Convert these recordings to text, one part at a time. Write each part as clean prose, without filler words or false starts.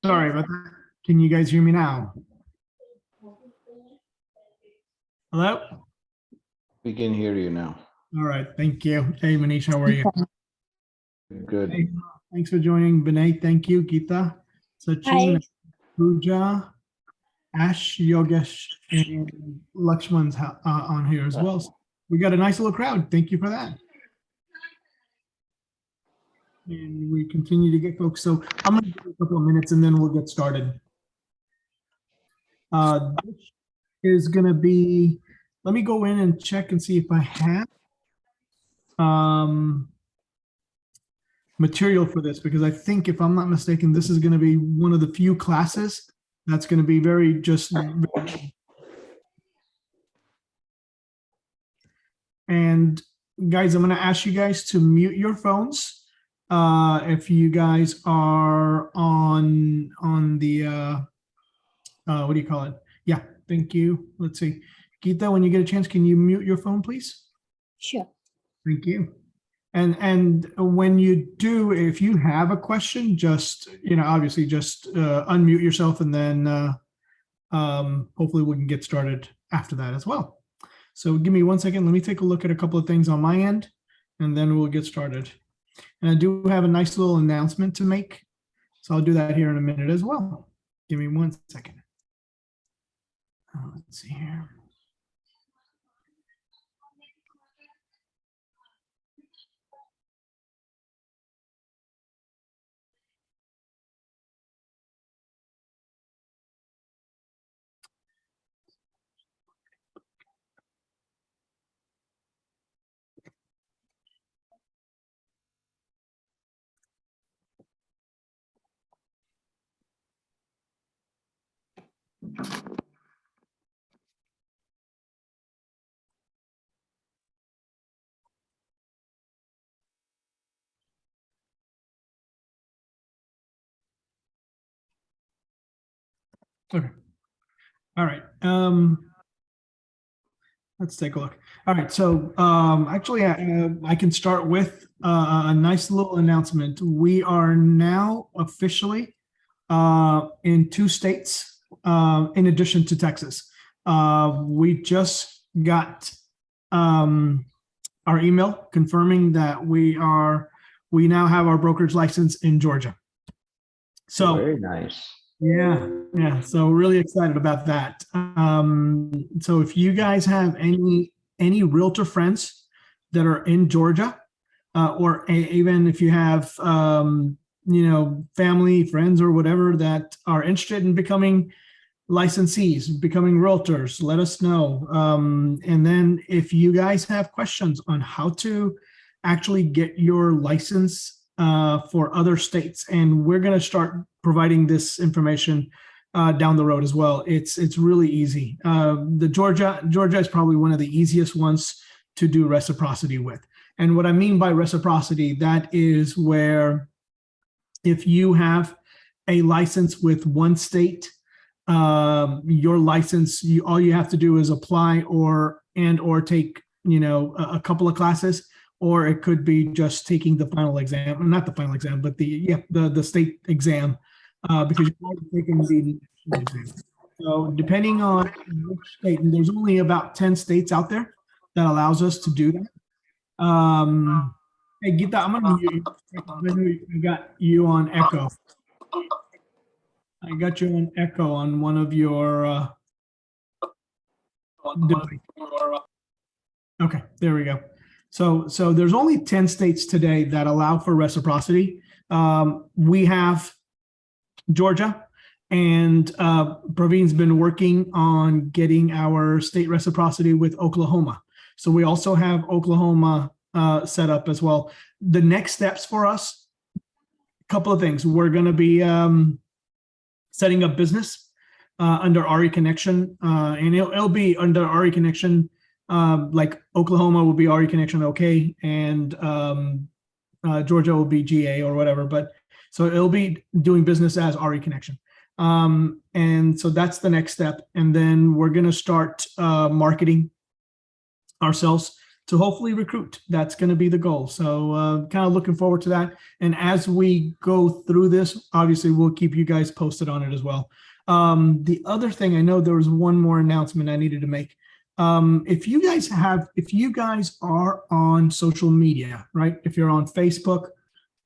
Sorry about that. Can you guys hear me now? Hello? We can hear you now. All right. Thank you. Hey, Manish, how are you? Good. Hey, thanks for joining. Vinay, thank you. Geeta, Sachin, Pooja, Ash, Yogesh, and Lakshman's on here as well. So we got a nice little crowd. Thank you for that. And we continue to get folks. So I'm going to give it a couple of minutes and then we'll get started. This is going to be, let me go in and check and see if I have material for this, because I think, if I'm not mistaken, this is going to be one of the few classes that's going to be very just. And guys, I'm going to ask you guys to mute your phones if you guys are on the what do you call it? Yeah, thank you. Let's see, Geeta, when you get a chance, can you mute your phone, please? Sure. Thank you. And when you do, if you have a question, just, obviously just unmute yourself, and then hopefully we can get started after that as well. So give me 1 second. Let me take a look at a couple of things on my end, and then we'll get started. And I do have a nice little announcement to make, so I'll do that here in a minute as well. Give me 1 second. Let's see here. Okay. All right. Let's take a look. All right. So actually, I can start with a nice little announcement. We are now officially in 2 states, in addition to Texas. We just got our email confirming that we now have our brokerage license in Georgia. So Very nice. yeah. So really excited about that. So if you guys have any realtor friends that are in Georgia, or even if you have family, friends, or whatever that are interested in becoming licensees, becoming realtors, let us know. And then if you guys have questions on how to actually get your license for other states, and we're going to start providing this information down the road as well. It's really easy. The Georgia is probably one of the easiest ones to do reciprocity with. And what I mean by reciprocity, that is where if you have a license with one state, your license, all you have to do is apply or take a couple of classes, or it could be just taking the final exam, not the final exam, but the state exam, because you've already taken the national exam. So depending on which state, and there's only about 10 states out there that allows us to do that. Hey Gita, I'm gonna mute you. I got you on echo. I got you on echo on one of your okay, there we go. So there's only 10 states today that allow for reciprocity. We have Georgia, and Praveen's been working on getting our state reciprocity with Oklahoma. So we also have Oklahoma set up as well. The next steps for us, a couple of things. We're going to be setting up business under ReKonnection, and it'll be under ReKonnection. Like Oklahoma will be ReKonnection OK, and Georgia will be GA or whatever. But so it'll be doing business as ReKonnection. And so that's the next step. And then we're going to start marketing ourselves to hopefully recruit. That's going to be the goal. So kind of looking forward to that. And as we go through this, obviously, we'll keep you guys posted on it as well. The other thing, I know there was one more announcement I needed to make. If you guys are on social media, right? If you're on Facebook,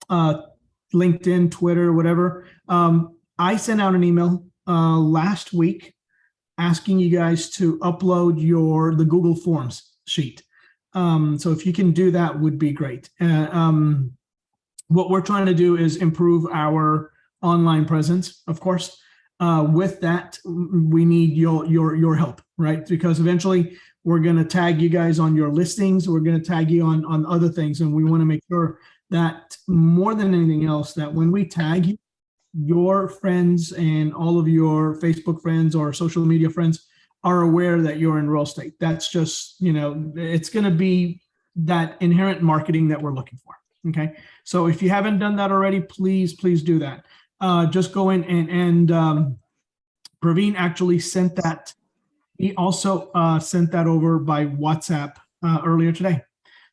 LinkedIn, Twitter, whatever, I sent out an email last week asking you guys to upload the Google Forms sheet. So if you can do that, would be great. What we're trying to do is improve our online presence, of course. With that, we need your help, right? Because eventually we're going to tag you guys on your listings. We're going to tag you on other things. And we want to make sure that more than anything else, that when we tag you, your friends and all of your Facebook friends or social media friends are aware that you're in real estate. That's just, it's going to be that inherent marketing that we're looking for. Okay. So if you haven't done that already, please do that. Just go in and Praveen actually sent that. He also sent that over by WhatsApp earlier today.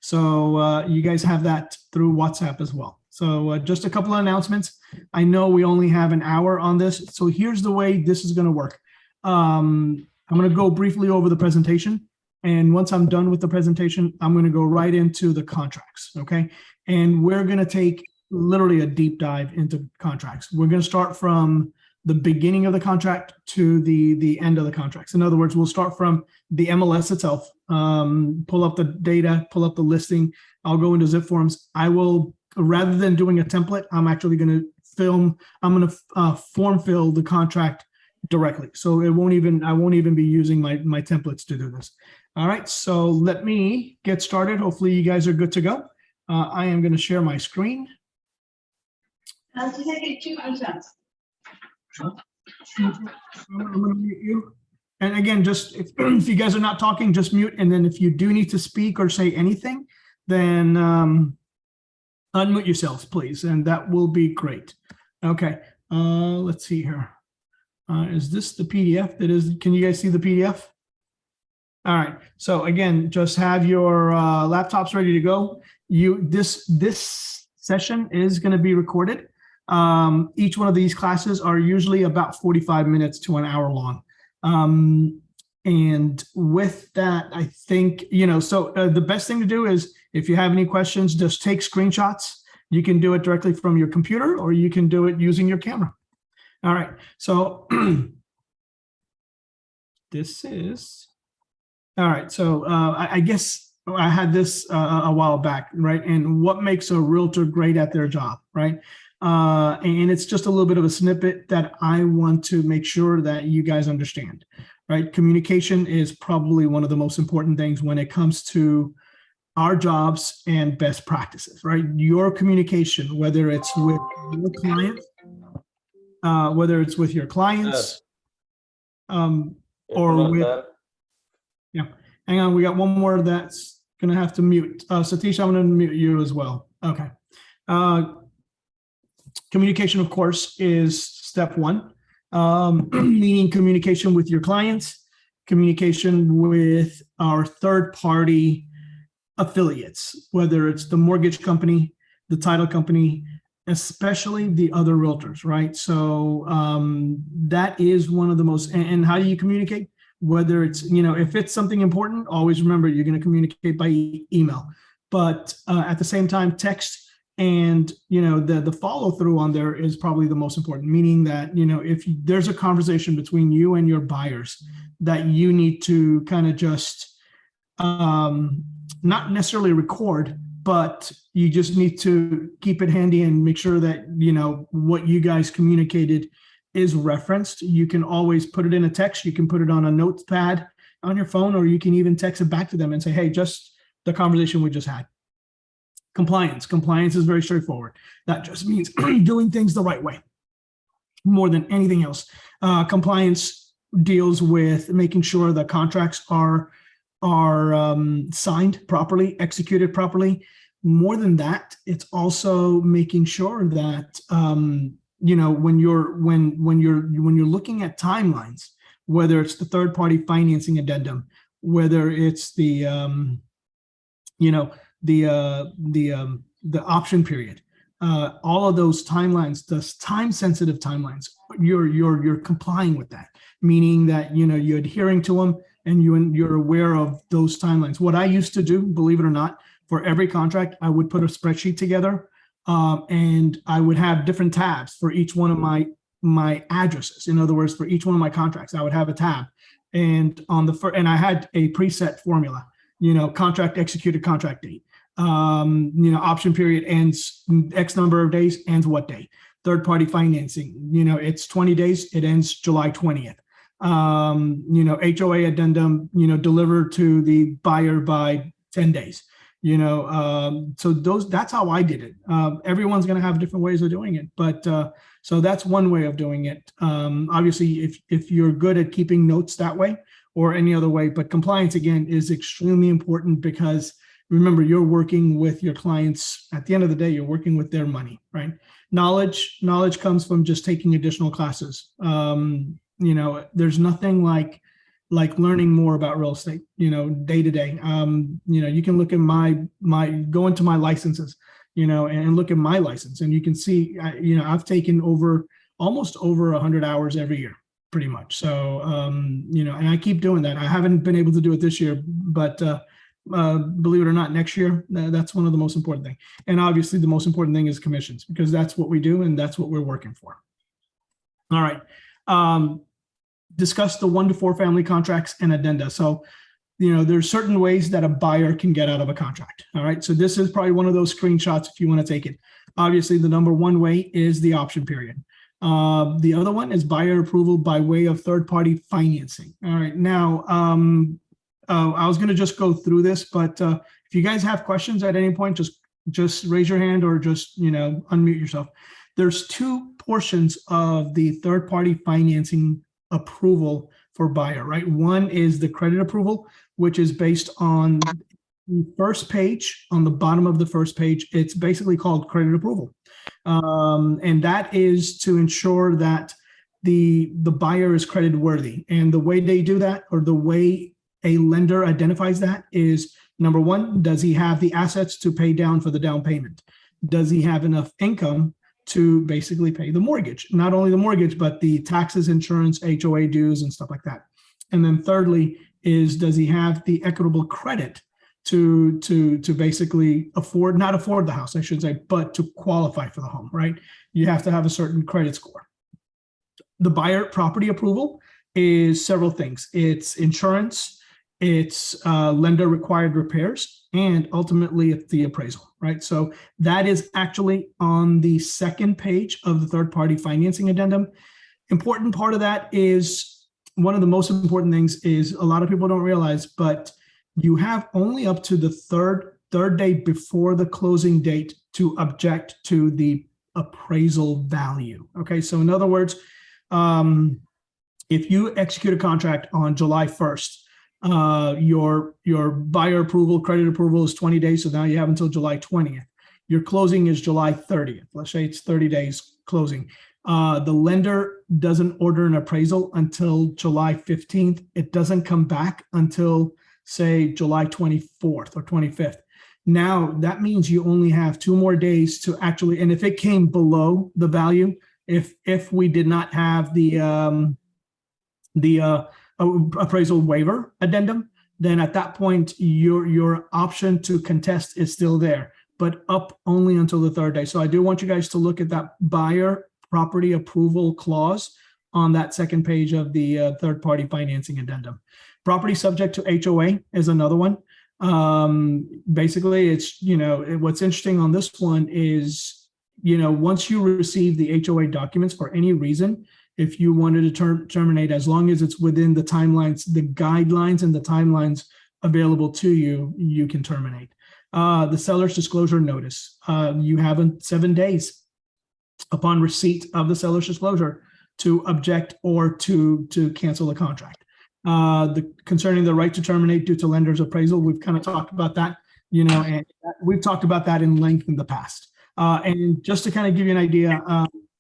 So you guys have that through WhatsApp as well. So just a couple of announcements. I know we only have an hour on this. So here's the way this is going to work. I'm going to go briefly over the presentation. And once I'm done with the presentation, I'm going to go right into the contracts. Okay. And we're going to take literally a deep dive into contracts. We're going to start from the beginning of the contract to the end of the contracts. In other words, we'll start from the MLS itself, pull up the data, pull up the listing. I'll go into zip forms. I will, rather than doing a template, I'm actually going to form fill the contract directly. So I won't even be using my templates to do this. All right, so let me get started. Hopefully you guys are good to go. I am going to share my screen. I'm going to mute you. And again, just if you guys are not talking, just mute. And then if you do need to speak or say anything, then unmute yourselves, please. And that will be great. Okay, let's see here. Is this the PDF that is, can you guys see the PDF? All right. So again, just have your laptops ready to go. This session is going to be recorded. Each one of these classes are usually about 45 minutes to an hour long. And with that, I think, so the best thing to do is if you have any questions, just take screenshots. You can do it directly from your computer or you can do it using your camera. All right. So this is, all right. So I guess I had this a while back, right? And what makes a realtor great at their job, right? And it's just a little bit of a snippet that I want to make sure that you guys understand, right? Communication is probably one of the most important things when it comes to our jobs and best practices, right? Your communication, whether it's with your clients, whether it's with your clients, or with, yeah. Hang on, we got one more that's gonna have to mute. Satish, I'm gonna mute you as well. Okay. Communication, of course, is step one, meaning communication with your clients, communication with our third-party affiliates, whether it's the mortgage company, the title company, especially the other realtors, right? So that is one of the most, and how do you communicate? Whether it's, if it's something important, always remember you're going to communicate by email, but at the same time, text and, the follow through on there is probably the most important, meaning that, if there's a conversation between you and your buyers that you need to kind of just, not necessarily record, but you just need to keep it handy and make sure that, what you guys communicated is referenced. You can always put it in a text. You can put it on a notepad on your phone, or you can even text it back to them and say, hey, just the conversation we just had. Compliance is very straightforward. That just means doing things the right way more than anything else. Compliance deals with making sure the contracts are signed properly, executed properly. More than that, it's also making sure that when you're looking at timelines, whether it's the third-party financing addendum, whether it's the option period, all of those timelines, the time-sensitive timelines, you're complying with that, meaning that you're adhering to them and you're aware of those timelines. What I used to do, believe it or not, for every contract, I would put a spreadsheet together, and I would have different tabs for each one of my addresses. In other words, for each one of my contracts, I would have a tab, and and I had a preset formula. Contract executed, contract date. Option period ends X number of days, ends what day. Third party financing, it's 20 days, it ends July 20th. HOA addendum, delivered to the buyer by 10 days. So that's how I did it. Everyone's going to have different ways of doing it, but so that's one way of doing it. Obviously, if you're good at keeping notes that way or any other way, but compliance again is extremely important because remember, you're working with your clients. At the end of the day, you're working with their money, right? Knowledge comes from just taking additional classes. There's nothing like learning more about real estate, day to day. You can look at go into my licenses, and look at my license, and you can see, I've taken almost over 100 hours every year, pretty much. So, and I keep doing that. I haven't been able to do it this year, but believe it or not, next year, that's one of the most important things. And obviously the most important thing is commissions, because that's what we do and that's what we're working for. All right. Discuss the 1 to 4 family contracts and addenda. So, there's certain ways that a buyer can get out of a contract. All right. So this is probably one of those screenshots if you want to take it. Obviously, the number one way is the option period. The other one is buyer approval by way of third-party financing. All right. Now, I was going to just go through this, but if you guys have questions at any point, just raise your hand or just, unmute yourself. There's 2 portions of the third-party financing approval for buyer, right? One is the credit approval, which is based on the first page. On the bottom of the first page, it's basically called credit approval. And that is to ensure that the buyer is credit worthy. And the way they do that, or the way a lender identifies that, is number one, does he have the assets to pay down for the down payment? Does he have enough income to basically pay the mortgage? Not only the mortgage, but the taxes, insurance, HOA dues, and stuff like that. And then thirdly is, does he have the equitable credit to basically not afford the house, I should say, but to qualify for the home, right? You have to have a certain credit score. The buyer property approval is several things. It's insurance, it's lender required repairs, and ultimately it's the appraisal, right? So that is actually on the second page of the third party financing addendum. Important part of that is, one of the most important things is, a lot of people don't realize, but you have only up to the third day before the closing date to object to the appraisal value. Okay, so in other words, if you execute a contract on July 1st, your buyer approval, credit approval is 20 days. So now you have until July 20th. Your closing is July 30th. Let's say it's 30 days closing. The lender doesn't order an appraisal until July 15th. It doesn't come back until, say, July 24th or 25th. Now that means you only have 2 more days to actually, and if it came below the value, if we did not have the appraisal waiver addendum, then at that point your option to contest is still there, but up only until the 3rd day. So I do want you guys to look at that buyer property approval clause on that second page of the third party financing addendum. Property subject to HOA is another one. Basically, it's, what's interesting on this one is, once you receive the HOA documents for any reason, if you wanted to terminate, as long as it's within the timelines, the guidelines and the timelines available to you, you can terminate. The seller's disclosure notice, you have 7 days upon receipt of the seller's disclosure to object or to cancel the contract. Concerning the right to terminate due to lender's appraisal, we've kind of talked about that, and we've talked about that in length in the past. And just to kind of give you an idea,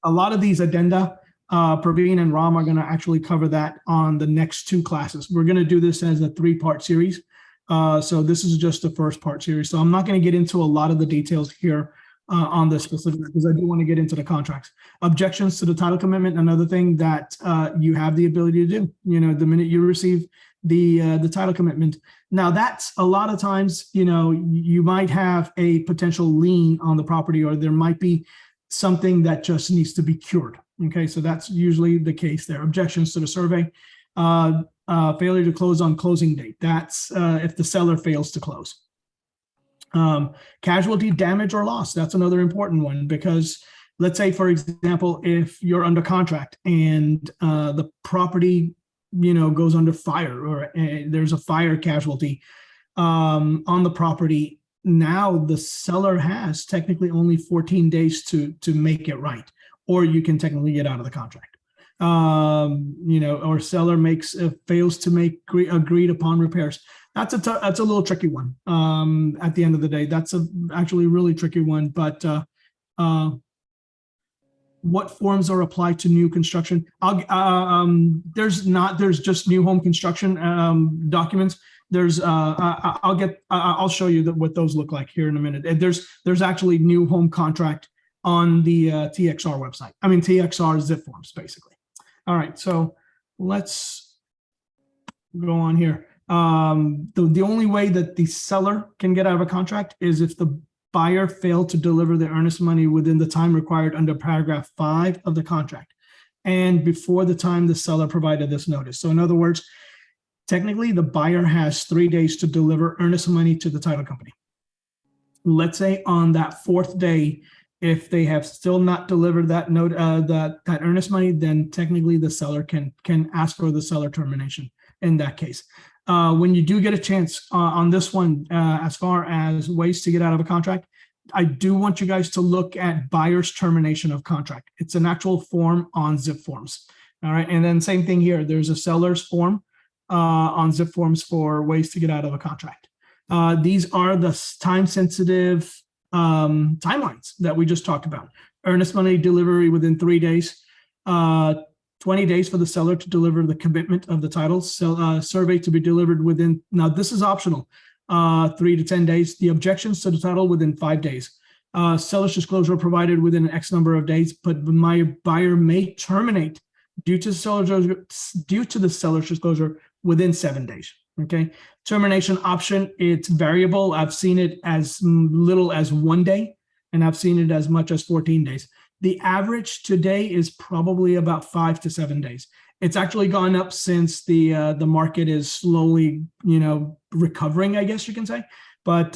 a lot of these addenda, Praveen and Ram are going to actually cover that on the next 2 classes. We're going to do this as a 3-part series. So this is just the first part series. So I'm not going to get into a lot of the details here on this specific, because I do want to get into the contracts. Objections to the title commitment, another thing that you have the ability to do, the minute you receive the title commitment. Now that's a lot of times, you might have a potential lien on the property, or there might be something that just needs to be cured. Okay, so that's usually the case there. Objections to the survey, failure to close on closing date. That's if the seller fails to close. Casualty, damage, or loss. That's another important one, because let's say, for example, if you're under contract and the property, goes under fire, or there's a fire casualty on the property, now the seller has technically only 14 days to make it right, or you can technically get out of the contract. Or seller fails to make agreed upon repairs. That's a little tricky one. At the end of the day, that's actually a really tricky one. But what forms are applied to new construction? There's just new home construction documents. I'll show you what those look like here in a minute. There's actually new home contract on the TXR website. I mean, TXR zip forms, basically. All right, so let's go on here. The only way that the seller can get out of a contract is if the buyer failed to deliver the earnest money within the time required under paragraph 5 of the contract, and before the time the seller provided this notice. So in other words, technically the buyer has 3 days to deliver earnest money to the title company. Let's say on that 4th day, if they have still not delivered that note, that earnest money, then technically the seller can ask for the seller termination in that case. When you do get a chance on this one, as far as ways to get out of a contract, I do want you guys to look at buyer's termination of contract. It's an actual form on zip forms. All right. And then same thing here. There's a seller's form on zip forms for ways to get out of a contract. These are the time-sensitive timelines that we just talked about. Earnest money delivery within 3 days. 20 days for the seller to deliver the commitment of the title. Survey to be delivered within, now this is optional, 3 to 10 days. The objections to the title within 5 days. Seller's disclosure provided within an X number of days, but my buyer may terminate due to the seller's disclosure within 7 days. Okay. Termination option, it's variable. I've seen it as little as 1 day, and I've seen it as much as 14 days. The average today is probably about 5 to 7 days. It's actually gone up since the market is slowly, recovering, I guess you can say. But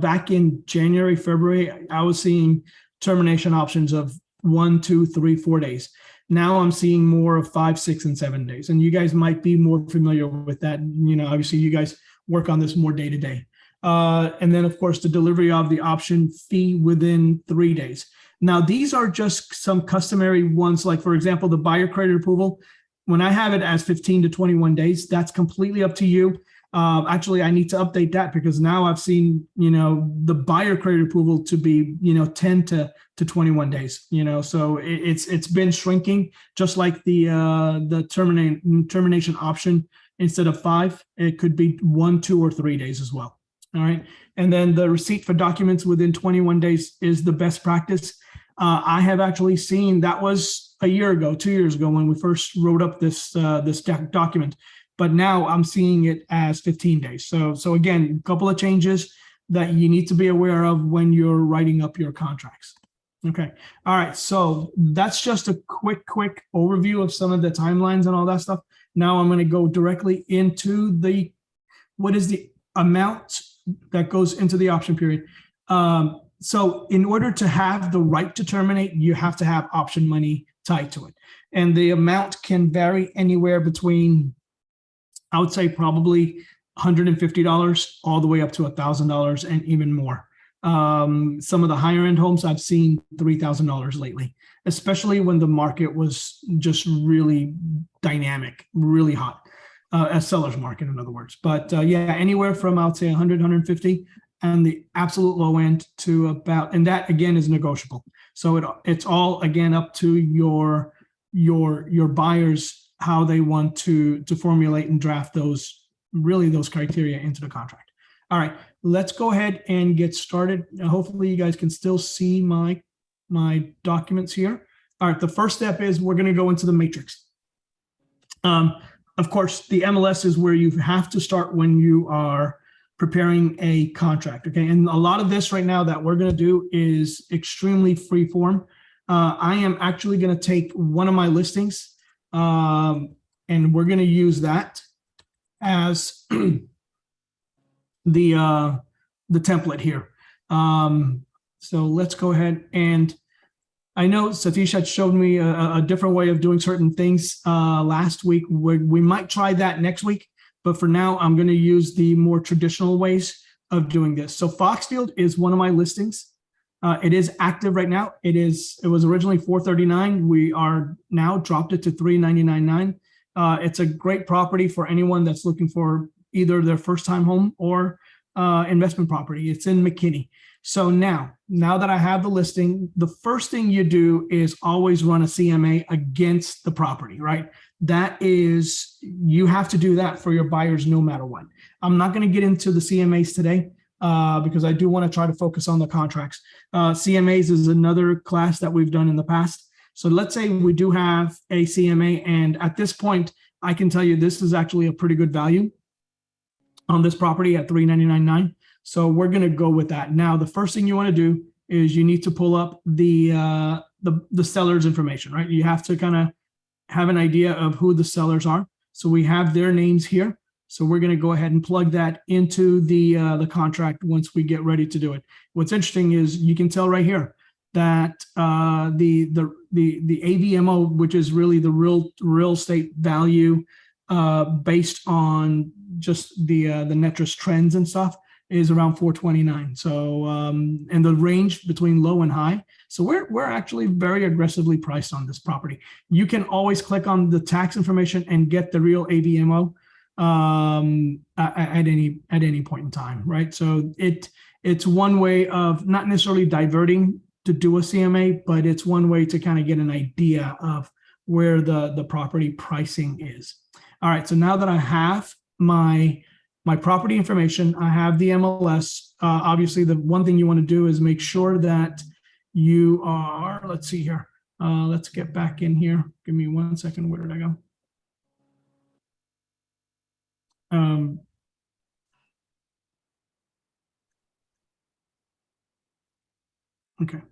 back in January, February, I was seeing termination options of 1, 2, 3, 4 days. Now I'm seeing more of 5, 6, and 7 days. And you guys might be more familiar with that. Obviously you guys work on this more day to day. And then of course the delivery of the option fee within 3 days. Now these are just some customary ones. Like for example, the buyer credit approval, when I have it as 15 to 21 days, that's completely up to you. Actually, I need to update that because now I've seen, the buyer credit approval to be, 10 to 21 days, so it's been shrinking, just like the termination option. Instead of 5, it could be 1, 2, or 3 days as well. All right. And then the receipt for documents within 21 days is the best practice. I have actually seen that was a year ago, 2 years ago when we first wrote up this document. But now I'm seeing it as 15 days. So again, a couple of changes that you need to be aware of when you're writing up your contracts. Okay. All right. So that's just a quick overview of some of the timelines and all that stuff. Now I'm going to go directly into what is the amount that goes into the option period. So in order to have the right to terminate, you have to have option money tied to it. And the amount can vary anywhere between, I would say probably $150 all the way up to $1,000 and even more. Some of the higher end homes I've seen $3,000 lately, especially when the market was just really dynamic, really hot, a seller's market, in other words. But yeah, anywhere from, I would say 100, 150, and the absolute low end to about, and that again is negotiable. So it's all again up to your buyers, how they want to formulate and draft those criteria into the contract. All right, let's go ahead and get started. Hopefully you guys can still see my documents here. All right, the first step is we're going to go into the matrix. Of course, the MLS is where you have to start when you are preparing a contract. Okay, and a lot of this right now that we're going to do is extremely free form. I am actually going to take one of my listings, and we're going to use that as the template here. So let's go ahead, and I know Satish had showed me a different way of doing certain things last week. We might try that next week, but for now, I'm going to use the more traditional ways of doing this. So Foxfield is one of my listings. It is active right now. It was originally $439. We are now dropped it to $399.9. It's a great property for anyone that's looking for either their first time home or investment property. It's in McKinney. So now that I have the listing, the first thing you do is always run a CMA against the property, right? That is, you have to do that for your buyers no matter what. I'm not going to get into the CMAs today because I do want to try to focus on the contracts. CMAs is another class that we've done in the past. So let's say we do have a CMA, and at this point, I can tell you this is actually a pretty good value on this property at $399.9. So we're going to go with that. Now, the first thing you want to do is you need to pull up the seller's information, right? You have to kind of have an idea of who the sellers are. So we have their names here. So we're going to go ahead and plug that into the contract once we get ready to do it. What's interesting is you can tell right here that the AVMO, which is really the real estate value based on just the Netris trends and stuff, is around 429. So and the range between low and high. So we're actually very aggressively priced on this property. You can always click on the tax information and get the real AVMO at any point in time, right? So it's one way of not necessarily diverting to do a CMA, but it's one way to kind of get an idea of where the property pricing is. All right, so now that I have my property information, I have the MLS. Obviously, the one thing you want to do is make sure that you are, let's see here. Let's get back in here. Give me 1 second. Where did I go? Okay.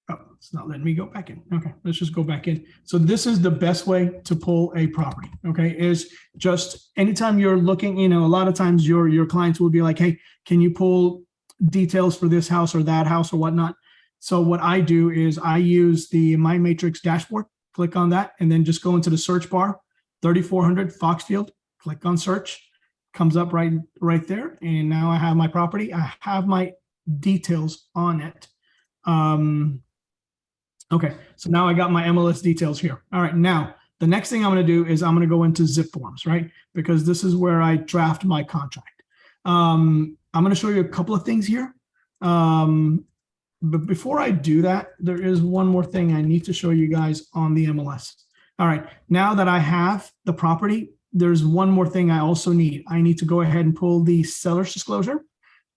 Oh, it's not letting me go back in. Okay, let's just go back in. So this is the best way to pull a property, okay, is just anytime you're looking, a lot of times your clients will be like, hey, can you pull details for this house or that house or whatnot? So what I do is I use the My Matrix dashboard, click on that, and then just go into the search bar, 3400 Foxfield, click on search, comes up right there. And now I have my property. I have my details on it. Okay, so now I got my MLS details here. All right, now the next thing I'm going to do is I'm going to go into zip forms, right? Because this is where I draft my contract. I'm going to show you a couple of things here. But before I do that, there is one more thing I need to show you guys on the MLS. All right, now that I have the property, there's one more thing I also need. I need to go ahead and pull the seller's disclosure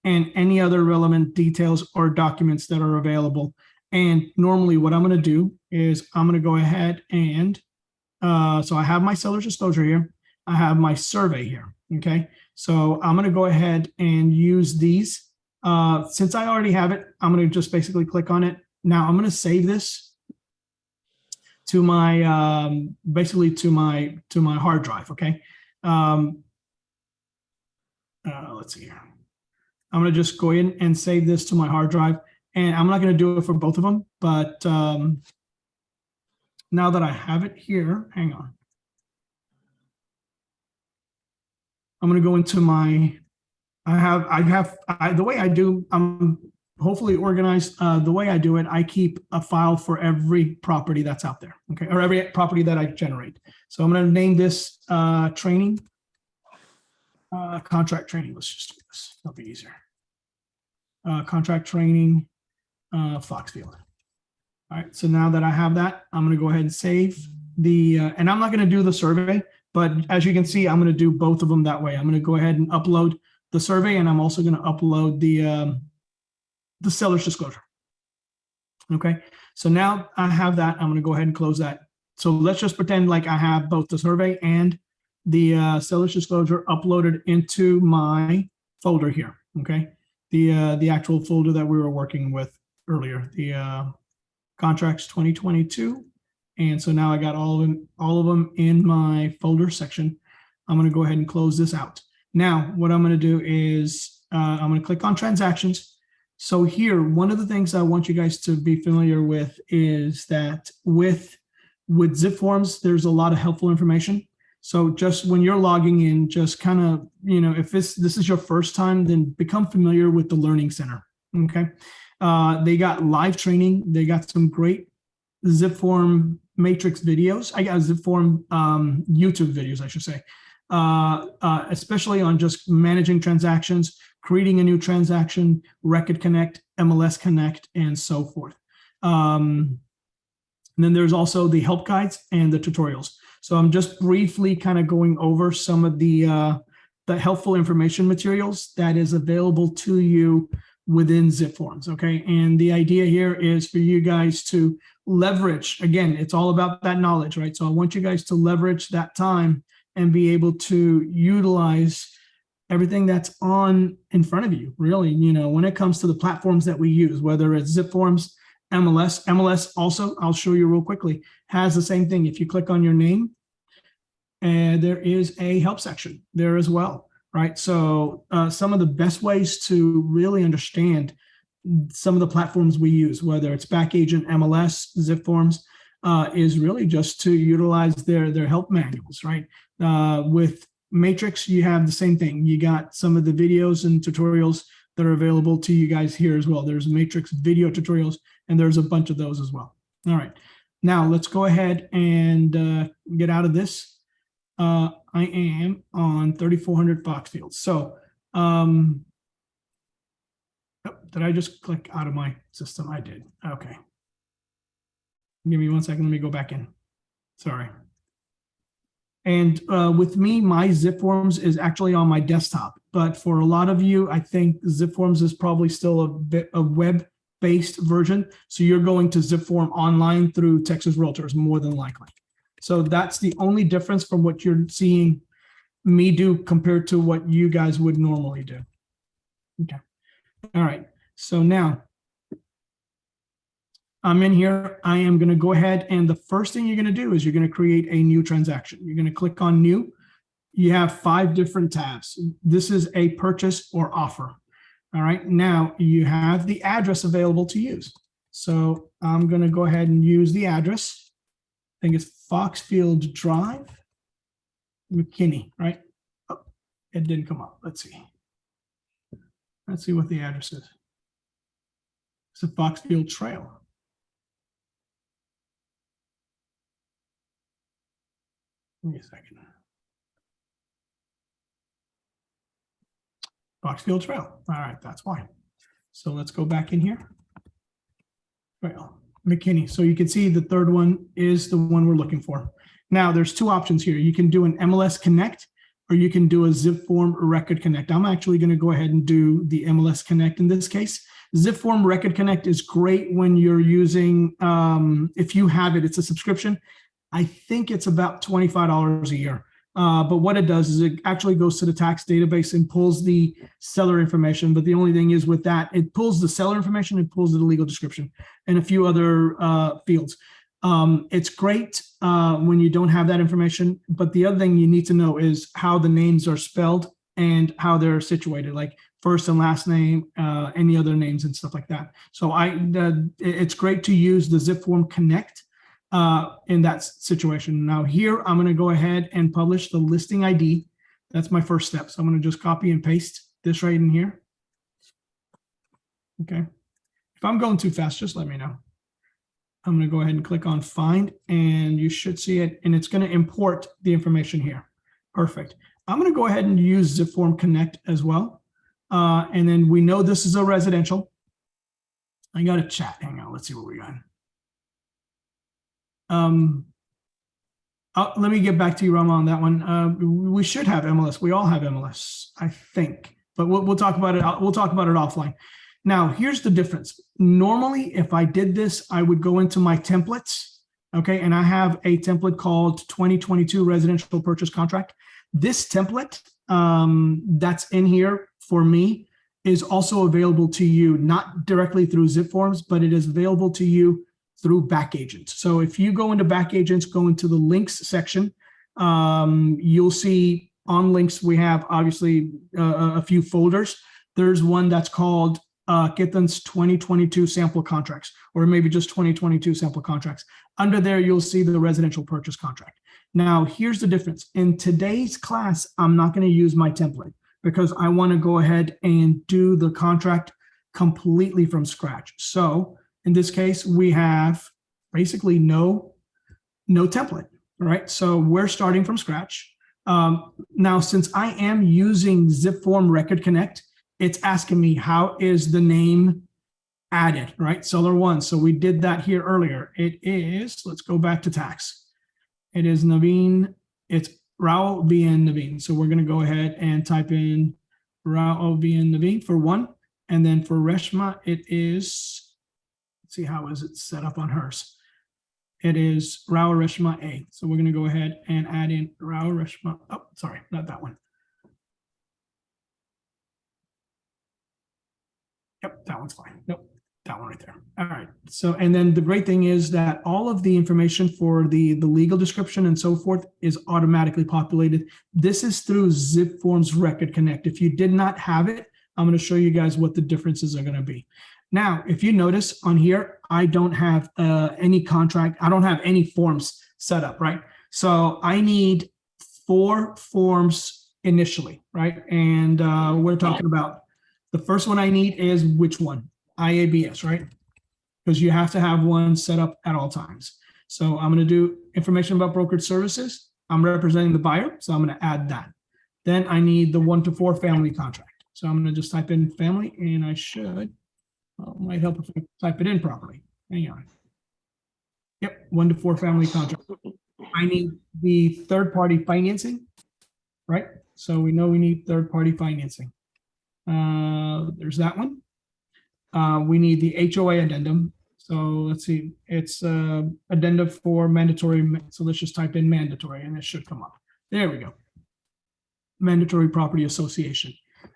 and any other relevant details or documents that are available. And normally what I'm going to do is I'm going to go ahead and, so I have my seller's disclosure here. I have my survey here. Okay. So I'm going to go ahead and use these. Since I already have it, I'm going to just basically click on it. Now I'm going to save this to my, basically to my hard drive. Okay. Let's see here. I'm going to just go in and save this to my hard drive. And I'm not going to do it for both of them, but now that I have it here, hang on. I'm going to go into my, the way I do, I'm hopefully organized. The way I do it, I keep a file for every property that's out there, okay, or every property that I generate. So I'm going to name this training, contract training. Let's just do this. That'll be easier. Contract training. Foxfield. All right, so now that I have that, I'm going to go ahead and save the, and I'm not going to do the survey, but as you can see, I'm going to do both of them that way. I'm going to go ahead and upload the survey, and I'm also going to upload the seller's disclosure. Okay, so now I have that. I'm going to go ahead and close that. So let's just pretend like I have both the survey and the seller's disclosure uploaded into my folder here. Okay, the actual folder that we were working with earlier, the contracts 2022. And so now I got all of them in my folder section. I'm going to go ahead and close this out. Now, what I'm going to do is I'm going to click on transactions. So here, one of the things I want you guys to be familiar with is that with zip forms, there's a lot of helpful information. So just when you're logging in, just kind of, if this is your first time, then become familiar with the Learning Center. Okay. They got live training. They got some great zip form matrix videos. I got zip form YouTube videos, I should say, especially on just managing transactions, creating a new transaction, ReKonnection, MLS Connect, and so forth. And then there's also the help guides and the tutorials. So I'm just briefly kind of going over some of the helpful information materials that is available to you within zip forms. Okay. And the idea here is for you guys to leverage, again, it's all about that knowledge, right? So I want you guys to leverage that time and be able to utilize everything that's on in front of you, really, when it comes to the platforms that we use, whether it's zip forms, MLS also, I'll show you real quickly, has the same thing. If you click on your name, and there is a help section there as well. Right. So some of the best ways to really understand some of the platforms we use, whether it's Backagent, MLS, zip forms, is really just to utilize their help manuals. Right. With Matrix, you have the same thing. You got some of the videos and tutorials that are available to you guys here as well. There's Matrix video tutorials, and there's a bunch of those as well. All right. Now let's go ahead and get out of this. I am on 3400 Foxfield. So Oh, did I just click out of my system? I did. Okay. Give me 1 second. Let me go back in. Sorry. And with me, my zip forms is actually on my desktop. But for a lot of you, I think zip forms is probably still a web-based version. So you're going to zip form online through Texas Realtors more than likely. So that's the only difference from what you're seeing me do compared to what you guys would normally do. Okay. All right. So now I'm in here. I am going to go ahead, and the first thing you're going to do is you're going to create a new transaction. You're going to click on new. You have 5 different tabs. This is a purchase or offer. All right. Now you have the address available to use. So I'm going to go ahead and use the address. I think it's Foxfield Drive, McKinney, right? Oh, it didn't come up. Let's see. Let's see what the address is. It's a Foxfield Trail. Give me a second. Foxfield Trail. All right, that's why. So let's go back in here. Trail, McKinney. So you can see the third one is the one we're looking for. Now there's 2 options here. You can do an MLS Connect, or you can do a zip form record connect. I'm actually going to go ahead and do the MLS Connect in this case. Zip form record connect is great when you're using, if you have it, it's a subscription. I think it's about $25 a year. But what it does is it actually goes to the tax database and pulls the seller information. But the only thing is with that, it pulls the seller information, it pulls the legal description and a few other fields. It's great when you don't have that information. But the other thing you need to know is how the names are spelled and how they're situated, like first and last name, any other names and stuff like that. So it's great to use the Zip Form Connect in that situation. Now here, I'm going to go ahead and publish the listing ID. That's my first step. So I'm going to just copy and paste this right in here. Okay. If I'm going too fast, just let me know. I'm going to go ahead and click on find, and you should see it, and it's going to import the information here. Perfect. I'm going to go ahead and use Zip Form Connect as well. And then we know this is a residential. I got a chat. Hang on. Let's see what we got. Let me get back to you, Rama, on that one. We should have MLS. We all have MLS, I think, but we'll talk about it. We'll talk about it offline. Now, here's the difference. Normally, if I did this, I would go into my templates, okay, and I have a template called 2022 Residential Purchase Contract. This template that's in here for me is also available to you, not directly through Zip Forms, but it is available to you through Back Agents. So if you go into Back Agents, go into the links section, you'll see on links, we have obviously a few folders. There's one that's called Kithen's 2022 sample contracts, or maybe just 2022 sample contracts. Under there, you'll see the residential purchase contract. Now, here's the difference. In today's class, I'm not going to use my template because I want to go ahead and do the contract completely from scratch. So in this case, we have basically no template, right? So we're starting from scratch. Now, since I am using Zip Form Record Connect, it's asking me how is the name added, right? Seller one. So we did that here earlier. It is, let's go back to tax. It is Naveen. It's Rao BN Naveen. So we're going to go ahead and type in Rao BN Naveen for one. And then for Reshma, it is, let's see, how is it set up on hers? It is Rao Reshma A. So we're going to go ahead and add in Rao Reshma. Oh, sorry, not that one. Yep, that one's fine. Nope, that one right there. All right. So, and then the great thing is that all of the information for the legal description and so forth is automatically populated. This is through Zip Forms Record Connect. If you did not have it, I'm going to show you guys what the differences are going to be. Now, if you notice on here, I don't have any contract. I don't have any forms set up, right? So I need 4 forms initially, right? And we're talking about the first one I need is which one? IABS, right? Because you have to have one set up at all times. So I'm going to do information about brokerage services. I'm representing the buyer, so I'm going to add that. Then I need the 1 to 4 family contract. So I'm going to just type in family, and I should Might help if I type it in properly. Hang on. Yep, 1 to 4 family contract. I need the third-party financing, right? So we know we need third-party financing. There's that one. We need the HOA addendum. So let's see, it's addendum for mandatory. So let's just type in mandatory and it should come up. There we go. Mandatory property association.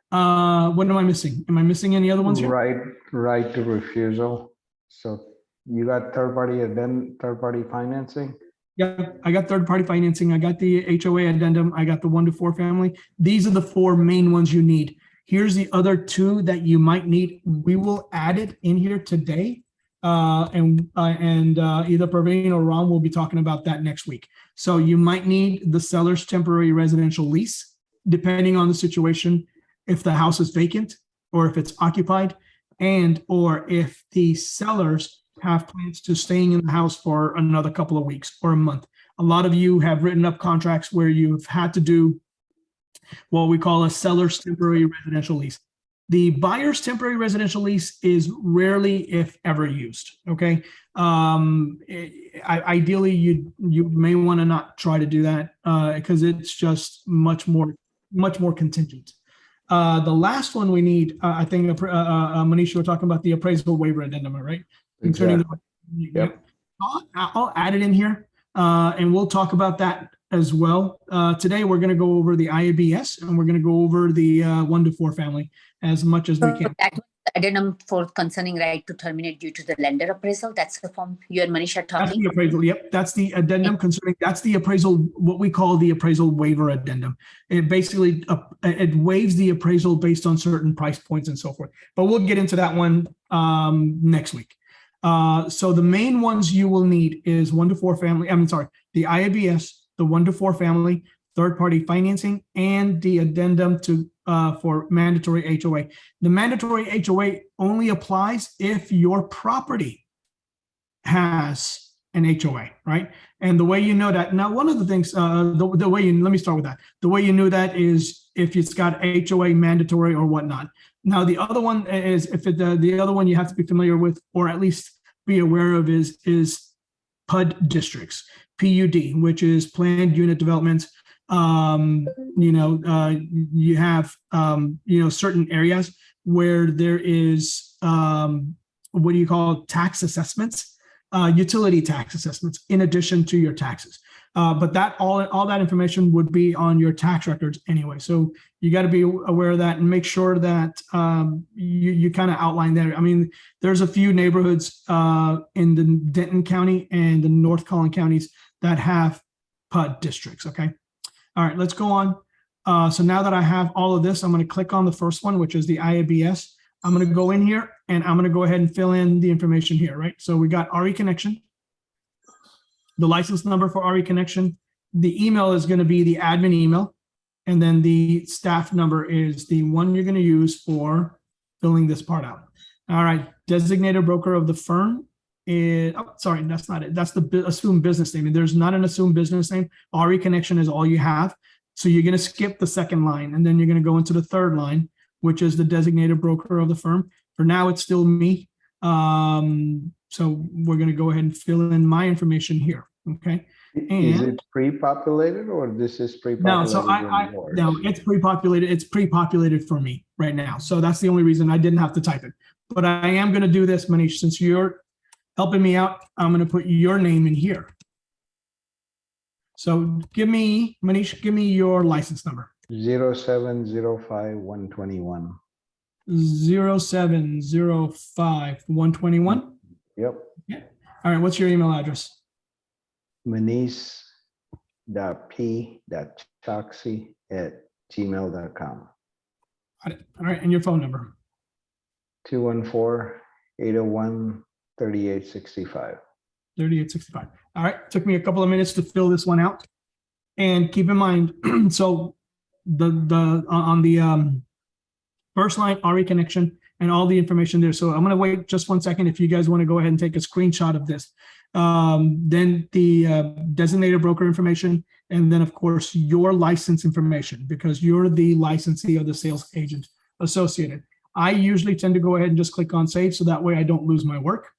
What am I missing? Am I missing any other ones here? Right to refusal. So you got third party financing? Yeah, I got third-party financing. I got the HOA addendum. I got the 1 to 4 family. These are the 4 main ones you need. Here's the other 2 that you might need. We will add it in here today. And either Praveen or Ron will be talking about that next week. So you might need the seller's temporary residential lease, depending on the situation, if the house is vacant or if it's occupied, and or if the sellers have plans to staying in the house for another couple of weeks or a month. A lot of you have written up contracts where you've had to do what we call a seller's temporary residential lease. The buyer's temporary residential lease is rarely, if ever, used. Okay, ideally, you may want to not try to do that because it's just much more contingent. The last one we need, I think, Manish, you were talking about the appraisal waiver addendum, right? Concerning Yep. I'll add it in here, and we'll talk about that as well. Today, we're going to go over the IABS, and we're going to go over the 1 to 4 family as much as we can. That was the addendum for concerning right to terminate due to the lender appraisal. That's the form you and Manish are That's talking. the appraisal. Yep, that's the addendum concerning. That's the appraisal. What we call the appraisal waiver addendum. It basically it waives the appraisal based on certain price points and so forth. But we'll get into that one next week. So the main ones you will need is 1 to 4 family. The IABS, the 1 to 4 family, third-party financing, and the addendum to for mandatory HOA. The mandatory HOA only applies if your property has an HOA, right? And the way you know that, now one of the things, the way you, let me start with that. The way you know that is if it's got HOA mandatory or whatnot. Now the other one is the other one you have to be familiar with, or at least be aware of, is PUD districts, PUD, which is planned unit developments. You have certain areas where there is what do you call tax assessments, utility tax assessments in addition to your taxes. But that all that information would be on your tax records anyway. So you got to be aware of that and make sure that you kind of outline there. I mean, there's a few neighborhoods in the Denton County and the North Collin counties that have PUD districts. Okay. All right, let's go on. So now that I have all of this, I'm going to click on the first one, which is the IABS. I'm going to go in here and I'm going to go ahead and fill in the information here, right? So we got ReKonnection, the license number for ReKonnection. The email is going to be the admin email. And then the staff number is the one you're going to use for filling this part out. All right, designated broker of the firm. Sorry, that's not it. That's the assumed business name. And there's not an assumed business name. ReKonnection is all you have. So you're going to skip the second line, and then you're going to go into the third line, which is the designated broker of the firm. For now, it's still me. So we're going to go ahead and fill in my information here. Okay. Is it pre-populated or this is pre-populated? No, so no, it's pre-populated. It's pre-populated for me right now. So that's the only reason I didn't have to type it. But I am going to do this, Manish, since you're helping me out. I'm going to put your name in here. So Manish, give me your license number. 0705121. 0705121. Yep. Yeah. All right. What's your email address? Manish.p.choksi@gmail.com. Got it. All right. And your phone number? 214-801-3865. 3865. All right. Took me a couple of minutes to fill this one out. And keep in mind, so on the first line, ReKonnection, and all the information there. So I'm going to wait just 1 second. If you guys want to go ahead and take a screenshot of this, then the designated broker information, and then of course your license information, because you're the licensee or the sales agent associated. I usually tend to go ahead and just click on save, so that way I don't lose my work.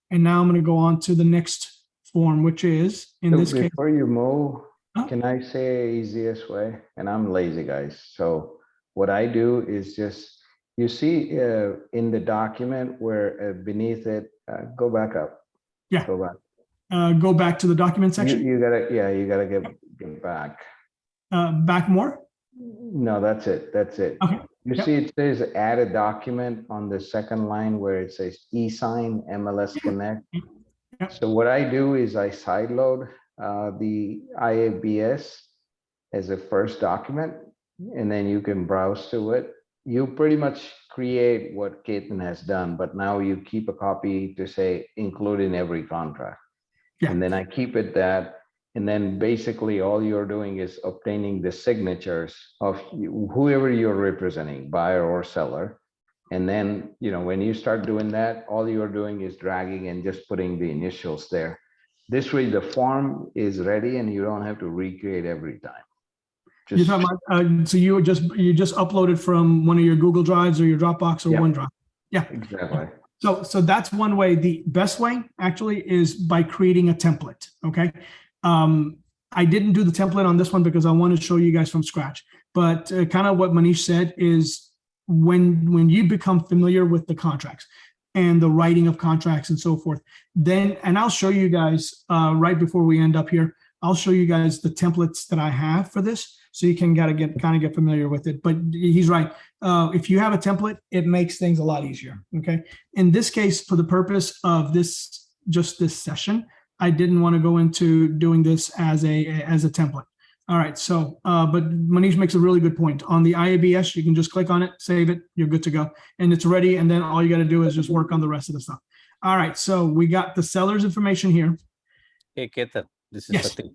And now I'm going to go on to the next form, which is in So this case. before you move, Huh? can I say easiest way? And I'm lazy, guys. So what I do is just, you see in the document where beneath it, go back up. Yeah. Go back. Go back to the document section. You gotta, yeah, you gotta get back. Back more. No, that's it. That's it. Okay. You Yep. see, it says add a document on the second line where it says e-sign MLS Connect. Yep. So what I do is I sideload the IABS as a first document, and then you can browse to it. You pretty much create what Ketan has done, but now you keep a copy to say include in every contract. Yeah. And then I keep it that, and then basically all you're doing is obtaining the signatures of whoever you're representing, buyer or seller. And then, you know, when you start doing that, all you're doing is dragging and just putting the initials there. This way the form is ready and you don't have to recreate every time. You're talking about, so you just uploaded from one of your Google Drives or your Dropbox or Yeah. OneDrive. Yeah. Exactly. So that's one way. The best way actually is by creating a template. Okay. I didn't do the template on this one because I want to show you guys from scratch, but kind of what Manish said is when you become familiar with the contracts and the writing of contracts and so forth, then, and I'll show you guys right before we end up here, I'll show you guys the templates that I have for this. So you can get familiar with it. But he's right. If you have a template, it makes things a lot easier. Okay. In this case, for the purpose of this, just this session, I didn't want to go into doing this as a template. All right. So, but Manish makes a really good point. On the IABS, you can just click on it, save it, you're good to go. And it's ready. And then all you got to do is just work on the rest of the stuff. All right. So we got the seller's information here. Hey, Ketan, this is Yes. Satish.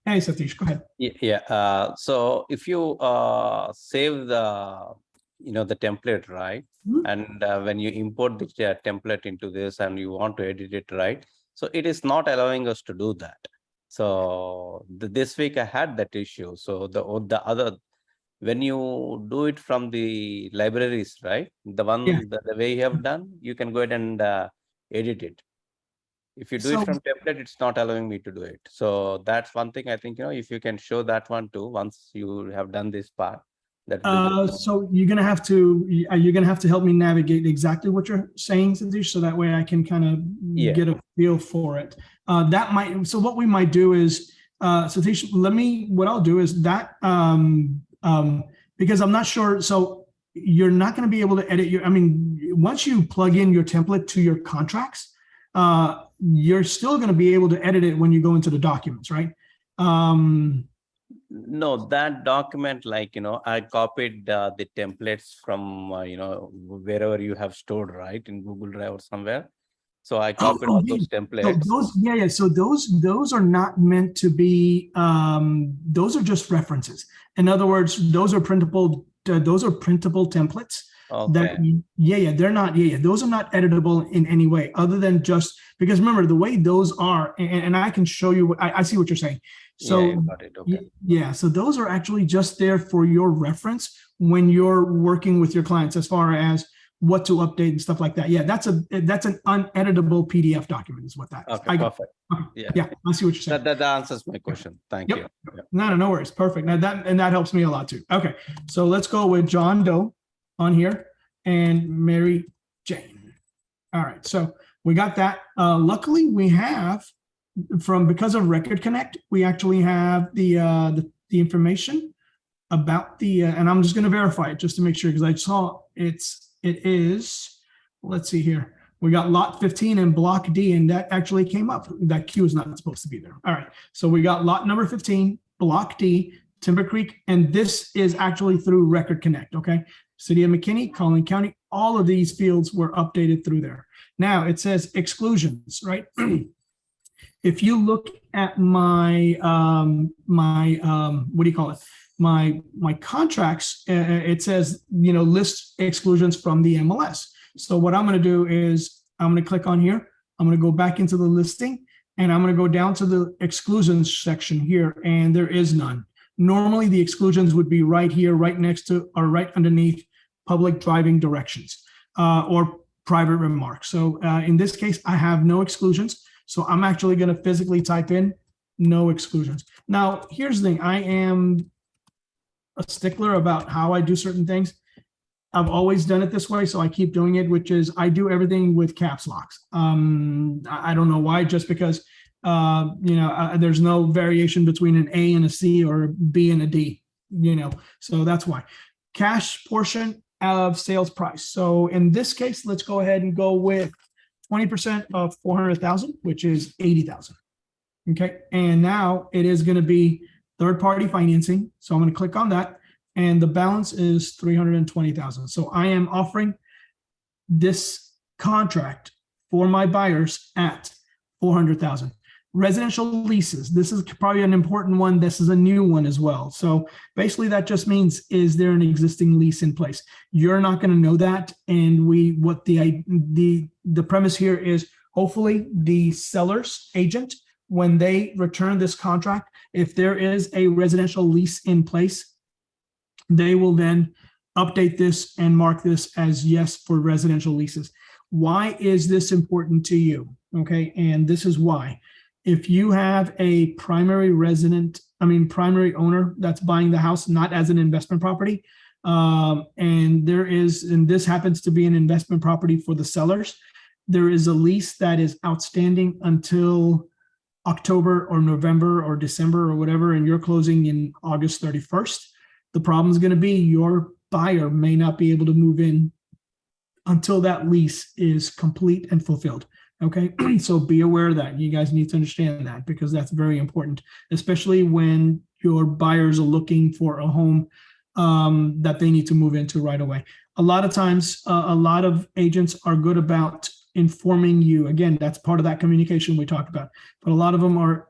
Hey, Satish, go ahead. Yeah. So if you save the template, right? Mhm. And when you import the template into this and you want to edit it, right? So it is not allowing us to do that. So this week I had that issue. So the other, when you do it from the libraries, right? The one, Yeah. the way you have done, you can go ahead and edit it. If you do So- it from template, it's not allowing me to do it. So that's one thing I think, if you can show that one too, once you have done this part. That So you're gonna have to help me navigate exactly what you're saying, Satish, so that way I can kind of get a feel for it. So what we might do is, Satish, what I'll do is that, because I'm not sure, so you're not going to be able to edit once you plug in your template to your contracts, you're still going to be able to edit it when you go into the documents, right? No, that document, I copied the templates from, wherever you have stored, right? In Google Drive or somewhere. So I copied all those templates. So those are not meant to be, those are just references. In other words, those are printable templates. Okay. They're not, those are not editable in any way other than just, because remember the way those are, and I can show you, I see what you're saying. So got it. Okay. So those are actually just there for your reference when you're working with your clients as far as what to update and stuff like that. Yeah, that's an uneditable PDF document is what that is. Okay, perfect. Yeah, I see what you're saying. That answers my question. Thank you. Yep. No worries. Perfect. Now that helps me a lot too. Okay, so let's go with John Doe on here and Mary Jane. All right, so we got that. Luckily, we have because of ReKonnection, we actually have the information about the and I'm just going to verify it just to make sure, because I saw it is, let's see here, we got lot 15 and block D, and that actually came up. That Q is not supposed to be there. All right, so we got lot number 15, block D, Timber Creek, and this is actually through ReKonnection. Okay, City of McKinney, Collin County, all of these fields were updated through there. Now it says exclusions, right? If you look at my what do you call it? My contracts, it says, list exclusions from the MLS. So what I'm going to do is I'm going to click on here. I'm going to go back into the listing and I'm going to go down to the exclusions section here, and there is none. Normally the exclusions would be right here, right next to or right underneath public driving directions. or private remarks. So in this case, I have no exclusions. So I'm actually going to physically type in no exclusions. Now, here's the thing. I am a stickler about how I do certain things. I've always done it this way, so I keep doing it, which is I do everything with caps locks. I don't know why, just because there's no variation between an A and a C or a B and a D, so that's why. Cash portion of sales price. So in this case, let's go ahead and go with 20% of 400,000, which is 80,000. Okay, and now it is going to be third-party financing. So I'm going to click on that. And the balance is 320,000. So I am offering this contract for my buyers at 400,000. Residential leases. This is probably an important one. This is a new one as well. So basically that just means, is there an existing lease in place? You're not going to know that. And the premise here is hopefully the seller's agent, when they return this contract, if there is a residential lease in place, they will then update this and mark this as yes for residential leases. Why is this important to you? Okay, and this is why. If you have a primary owner that's buying the house, not as an investment property, and this happens to be an investment property for the sellers, there is a lease that is outstanding until October or November or December or whatever, and you're closing in August 31st. The problem is going to be your buyer may not be able to move in until that lease is complete and fulfilled. Okay, so be aware of that. You guys need to understand that, because that's very important, especially when your buyers are looking for a home that they need to move into right away. A lot of times, a lot of agents are good about informing you. Again, that's part of that communication we talked about. But a lot of them are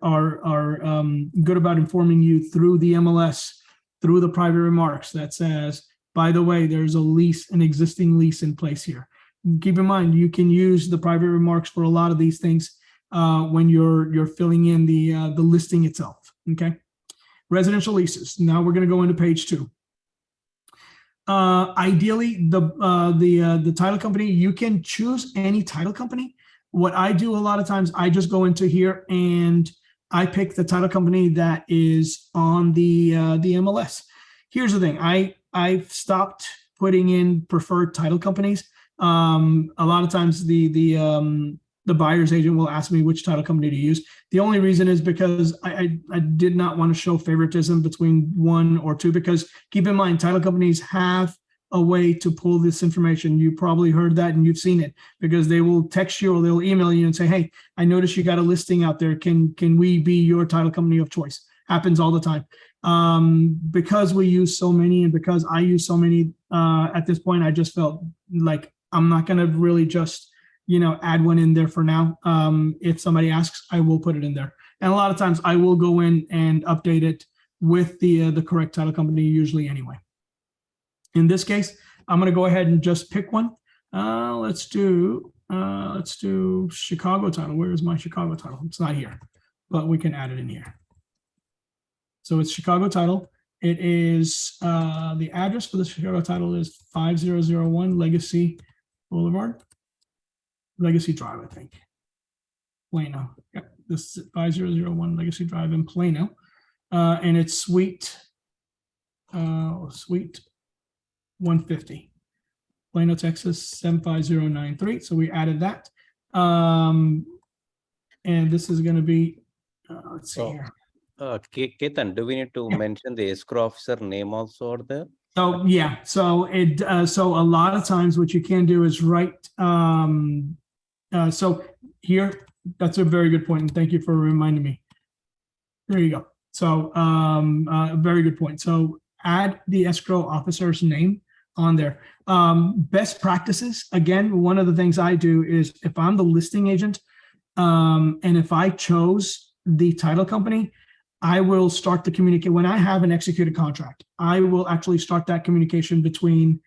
good about informing you through the MLS, through the private remarks that says, by the way, there's an existing lease in place here. Keep in mind, you can use the private remarks for a lot of these things when you're filling in the listing itself. Okay, residential leases. Now we're going to go into page 2. Ideally, the title company, you can choose any title company. What I do a lot of times, I just go into here and I pick the title company that is on the MLS. Here's the thing. I've stopped putting in preferred title companies. A lot of times the buyer's agent will ask me which title company to use. The only reason is because I did not want to show favoritism between one or two, because keep in mind, title companies have a way to pull this information. You probably heard that and you've seen it, because they will text you or they'll email you and say, hey, I noticed you got a listing out there. Can we be your title company of choice? Happens all the time. Because we use so many, and because I use so many at this point, I just felt like I'm not going to really just, add one in there for now. If somebody asks, I will put it in there. And a lot of times I will go in and update it with the correct title company usually anyway. In this case, I'm going to go ahead and just pick one. Let's do Chicago title. Where is my Chicago title? It's not here, but we can add it in here. So it's Chicago title. It is the address for the Chicago title is 5001 Legacy Boulevard, Legacy Drive, I think. Plano. Yep, this is 5001 Legacy Drive in Plano, and it's suite 150, Plano, Texas 75093. So we added that, and this is going to be. Let's see here. Ketan, do we need to mention the escrow officer name also or there? So yeah, so so a lot of times what you can do is write. So here, that's a very good point, and thank you for reminding me. There you go. So a very good point. So add the escrow officer's name on there. Best practices. Again, one of the things I do is if I'm the listing agent, and if I chose the title company, I will start the communicate when I have an executed contract. I will actually start that communication between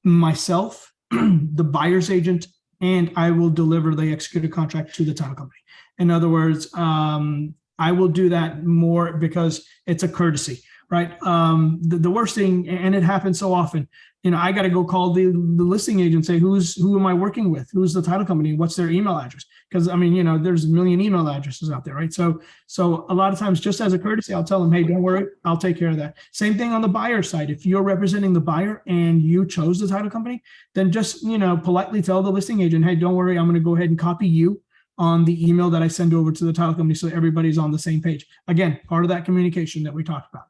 myself, the buyer's agent, and I will deliver the executed contract to the title company. In other words, I will do that more because it's a courtesy. right? The worst thing, and it happens so often, I got to go call the listing agent, say, who am I working with? Who's the title company? What's their email address? Because there's a million email addresses out there, right? So a lot of times, just as a courtesy, I'll tell them, hey, don't worry, I'll take care of that. Same thing on the buyer side. If you're representing the buyer and you chose the title company, then just, politely tell the listing agent, hey, don't worry, I'm going to go ahead and copy you on the email that I send over to the title company so everybody's on the same page. Again, part of that communication that we talked about.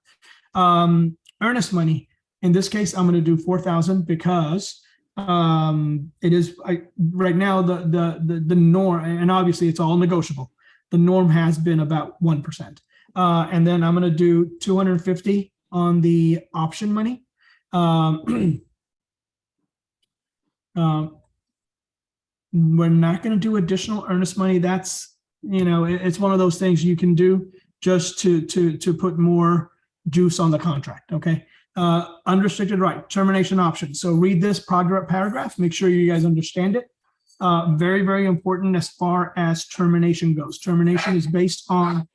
Earnest money. In this case, I'm going to do 4,000 because it is right now the norm, and obviously it's all negotiable. The norm has been about 1%, and then I'm going to do 250 on the option money. We're not going to do additional earnest money. That's it's one of those things you can do just to put more juice on the contract. Okay. Unrestricted right, termination option. So read this paragraph, make sure you guys understand it. Very, very important as far as termination goes. Termination is based on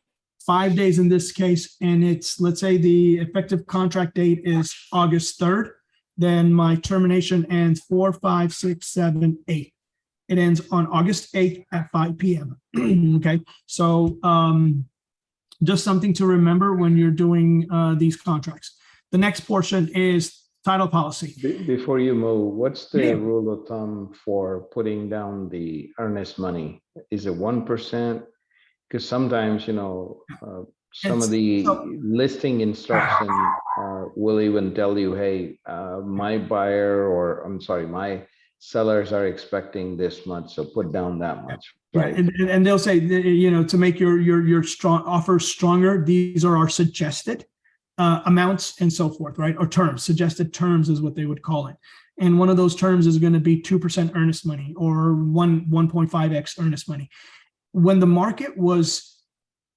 5 days in this case, and it's, let's say the effective contract date is August 3rd, then my termination ends 4, 5, 6, 7, 8. It ends on August 8th at 5 p.m. Okay, so just something to remember when you're doing these contracts. The next portion is title policy. Before you move, what's the rule of thumb for putting down the earnest money? Is it 1%? Because sometimes, some of the listing instruction will even tell you, hey, my my sellers are expecting this much, so put down that much. Right. And they'll say, to make your strong offer stronger, these are our suggested amounts and so forth, right? Or terms, suggested terms is what they would call it. And one of those terms is going to be 2% earnest money or 1.5x earnest money. When the market was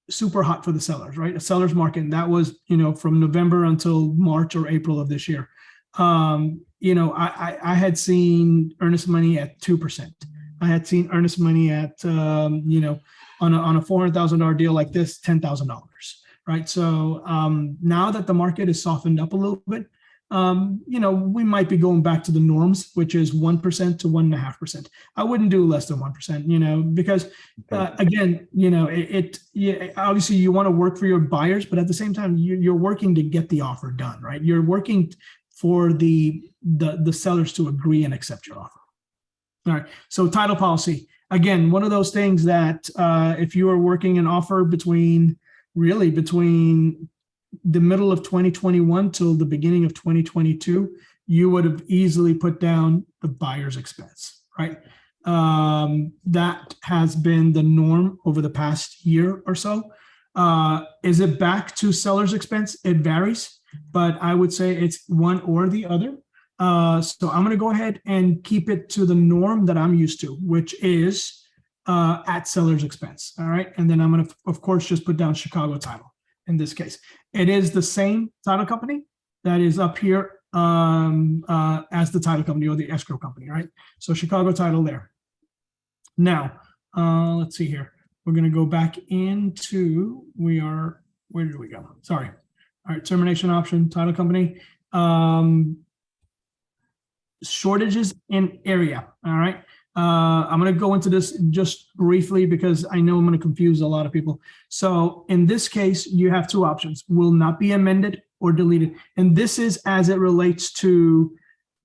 super hot for the sellers, right? A seller's market, and that was, from November until March or April of this year. I had seen earnest money at 2%. I had seen earnest money at, on a $400,000 deal like this, $10,000. Right. So now that the market has softened up a little bit, we might be going back to the norms, which is 1% to 1.5%. I wouldn't do less than 1%, because again, obviously you want to work for your buyers, but at the same time, you're working to get the offer done, right? You're working for the sellers to agree and accept your offer. All right. So title policy, again, one of those things that if you are working an offer between the middle of 2021 till the beginning of 2022, you would have easily put down the buyer's expense, right? That has been the norm over the past year or so. Is it back to seller's expense? It varies, but I would say it's one or the other. So I'm going to go ahead and keep it to the norm that I'm used to, which is at seller's expense. All right. And then I'm going to, of course, just put down Chicago title in this case. It is the same title company that is up here as the title company or the escrow company. Right. So Chicago title there. Now, let's see here. We're going to go back into, where did we go? Sorry. All right. Termination option, title company. Shortages in area. All right. I'm going to go into this just briefly because I know I'm going to confuse a lot of people. So in this case, you have two options: will not be amended or deleted. And this is as it relates to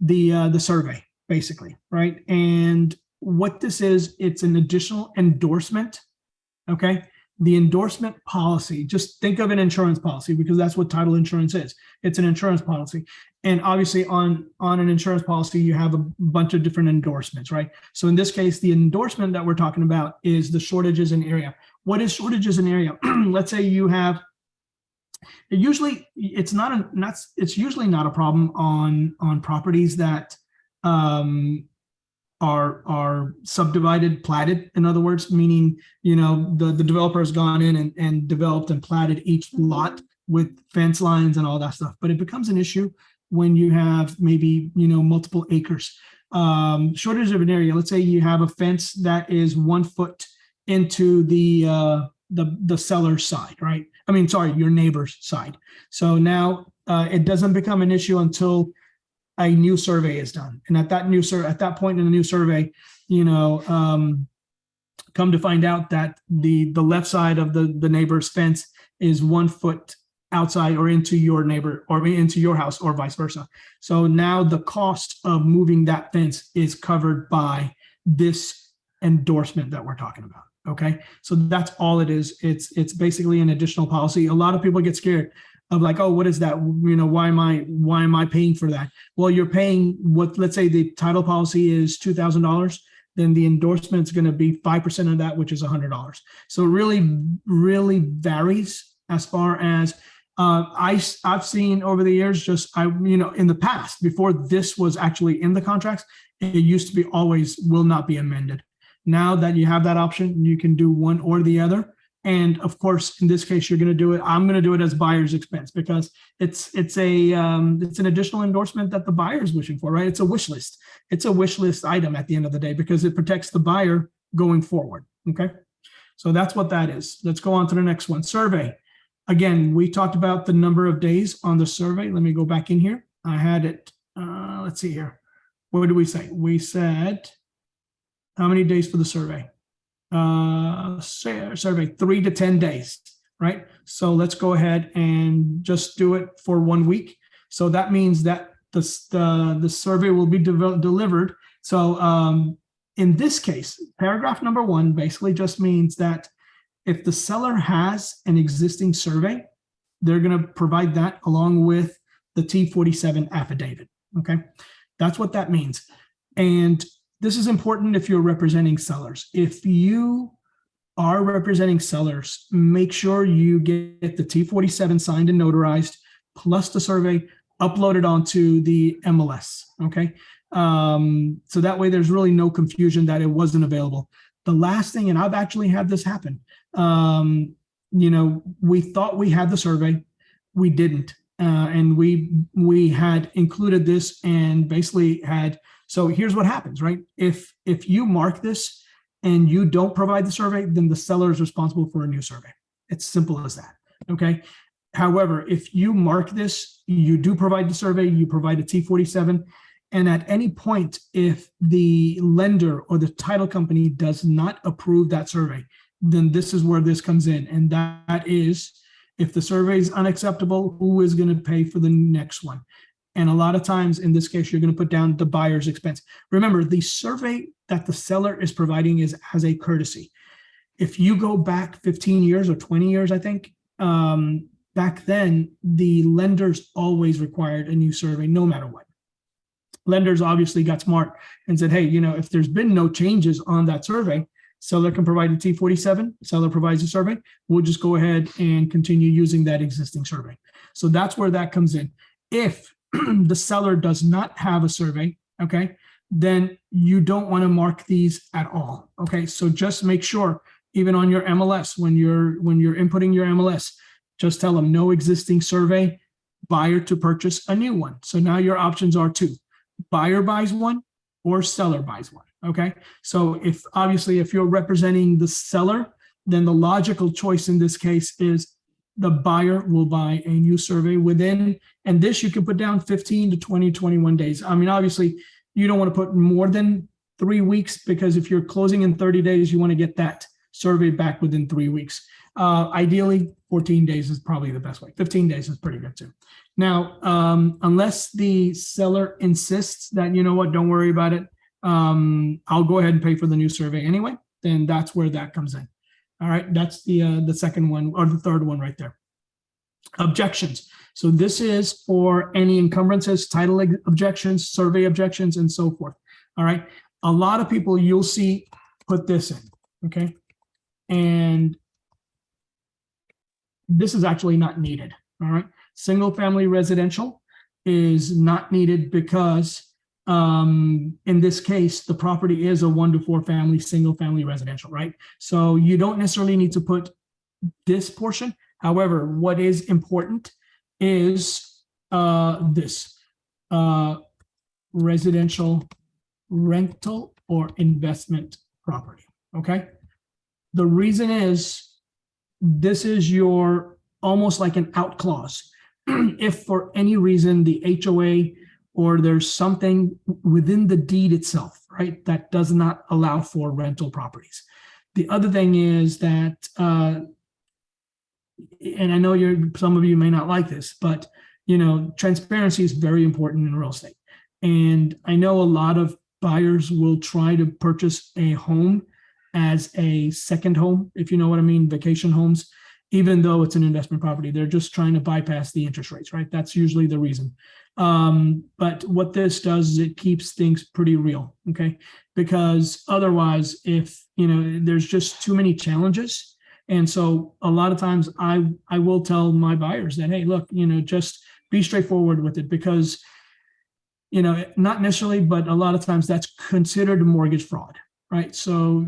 the survey, basically, right? And what this is, it's an additional endorsement. Okay. The endorsement policy, just think of an insurance policy because that's what title insurance is. It's an insurance policy. And obviously on an insurance policy, you have a bunch of different endorsements, right? So in this case, the endorsement that we're talking about is the shortages in area. What is shortages in area? Let's say you have, it's usually not a problem on properties that are subdivided, platted, in other words, meaning, the developer has gone in and developed and platted each lot with fence lines and all that stuff. But it becomes an issue when you have maybe, multiple acres. Shortage of an area. Let's say you have a fence that is 1 foot into the the seller's side, right? I mean, sorry, your neighbor's side. So now it doesn't become an issue until a new survey is done. And at that point in the new survey, come to find out that the left side of the neighbor's fence is 1 foot outside or into your neighbor or into your house or vice versa. So now the cost of moving that fence is covered by this endorsement that we're talking about. Okay, so that's all it is. It's basically an additional policy. A lot of people get scared of like, oh, what is that? Why am I paying for that? Well, you're paying what, let's say the title policy is $2,000, then the endorsement is going to be 5% of that, which is $100. So it really varies as far as I've seen over the years. In the past, before this was actually in the contracts, it used to be always will not be amended. Now that you have that option, you can do one or the other. And of course, in this case, you're going to do it. I'm going to do it as buyer's expense because it's an additional endorsement that the buyer is wishing for, right? It's a wish list. It's a wish list item at the end of the day because it protects the buyer going forward. Okay, so that's what that is. Let's go on to the next one. Survey. Again, we talked about the number of days on the survey. Let me go back in here. I had it. Let's see here. What did we say? We said how many days for the survey? Survey 3 to 10 days, right? So let's go ahead and just do it for 1 week. So that means that the survey will be delivered. So in this case, paragraph number 1 basically just means that if the seller has an existing survey, they're going to provide that along with the T47 affidavit. Okay, that's what that means. And this is important if you're representing sellers. If you are representing sellers, make sure you get the T47 signed and notarized, plus the survey uploaded onto the MLS, okay? So that way there's really no confusion that it wasn't available. The last thing, and I've actually had this happen, we thought we had the survey, we didn't. And we had included this and basically had. So here's what happens, right? If you mark this and you don't provide the survey, then the seller is responsible for a new survey. It's simple as that, okay? However, if you mark this, you do provide the survey, you provide a T47, and at any point, if the lender or the title company does not approve that survey, then this is where this comes in. And that is, if the survey is unacceptable, who is going to pay for the next one? And a lot of times in this case, you're going to put down the buyer's expense. Remember, the survey that the seller is providing is as a courtesy. If you go back 15 years or 20 years, I think, back then, the lenders always required a new survey, no matter what. Lenders obviously got smart and said, hey, if there's been no changes on that survey, seller can provide a T47, seller provides a survey, we'll just go ahead and continue using that existing survey. So that's where that comes in. If the seller does not have a survey, okay, then you don't want to mark these at all. Okay, so just make sure, even on your MLS, when you're inputting your MLS, just tell them no existing survey, buyer to purchase a new one. So now your options are 2: buyer buys one or seller buys one. Okay, so if you're representing the seller, then the logical choice in this case is the buyer will buy a new survey within, and this you can put down 15 to 20, 21 days. I mean, obviously, you don't want to put more than 3 weeks because if you're closing in 30 days, you want to get that survey back within 3 weeks. Ideally, 14 days is probably the best way. 15 days is pretty good too. Now, unless the seller insists that, don't worry about it, I'll go ahead and pay for the new survey anyway, then that's where that comes in. All right, that's the second one or the third one right there. Objections. So this is for any encumbrances, title objections, survey objections, and so forth. All right, a lot of people you'll see put this in, okay? And this is actually not needed, all right? Single family residential is not needed because in this case, the property is a 1 to 4 family, single family residential, right? So you don't necessarily need to put this portion. However, what is important is this residential rental or investment property, okay? The reason is this is your almost like an out clause. If for any reason the HOA or there's something within the deed itself, right, that does not allow for rental properties. The other thing is that, and I know some of you may not like this, but transparency is very important in real estate. And I know a lot of buyers will try to purchase a home as a second home, if you know what I mean, vacation homes, even though it's an investment property. They're just trying to bypass the interest rates, right? That's usually the reason. But what this does is it keeps things pretty real, okay? Because otherwise, if, there's just too many challenges. And so a lot of times I will tell my buyers that, hey, look, just be straightforward with it, because, not necessarily, but a lot of times that's considered mortgage fraud, right? So,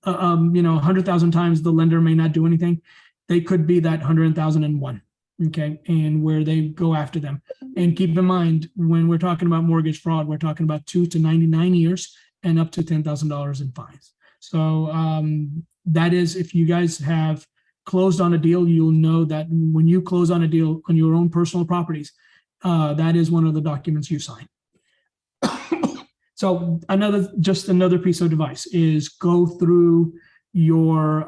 100,000 times the lender may not do anything. They could be that 100,001, okay? And where they go after them. And keep in mind, when we're talking about mortgage fraud, we're talking about 2 to 99 years and up to $10,000 in fines. So that is, if you guys have closed on a deal, you'll know that when you close on a deal on your own personal properties, that is one of the documents you sign. So just another piece of advice is go through your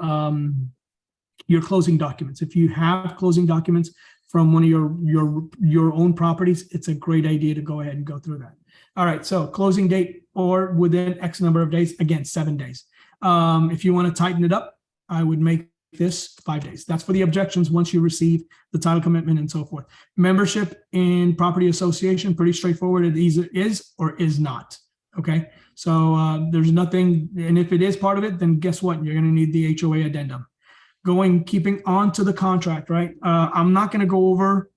closing documents. If you have closing documents from one of your own properties, it's a great idea to go ahead and go through that. All right, so closing date or within X number of days, again, 7 days. If you want to tighten it up, I would make this 5 days. That's for the objections once you receive the title commitment and so forth. Membership in property association, pretty straightforward. It either is or is not. Okay, so there's nothing, and if it is part of it, then guess what? You're going to need the HOA addendum. Keeping on to the contract, right? I'm not going to go over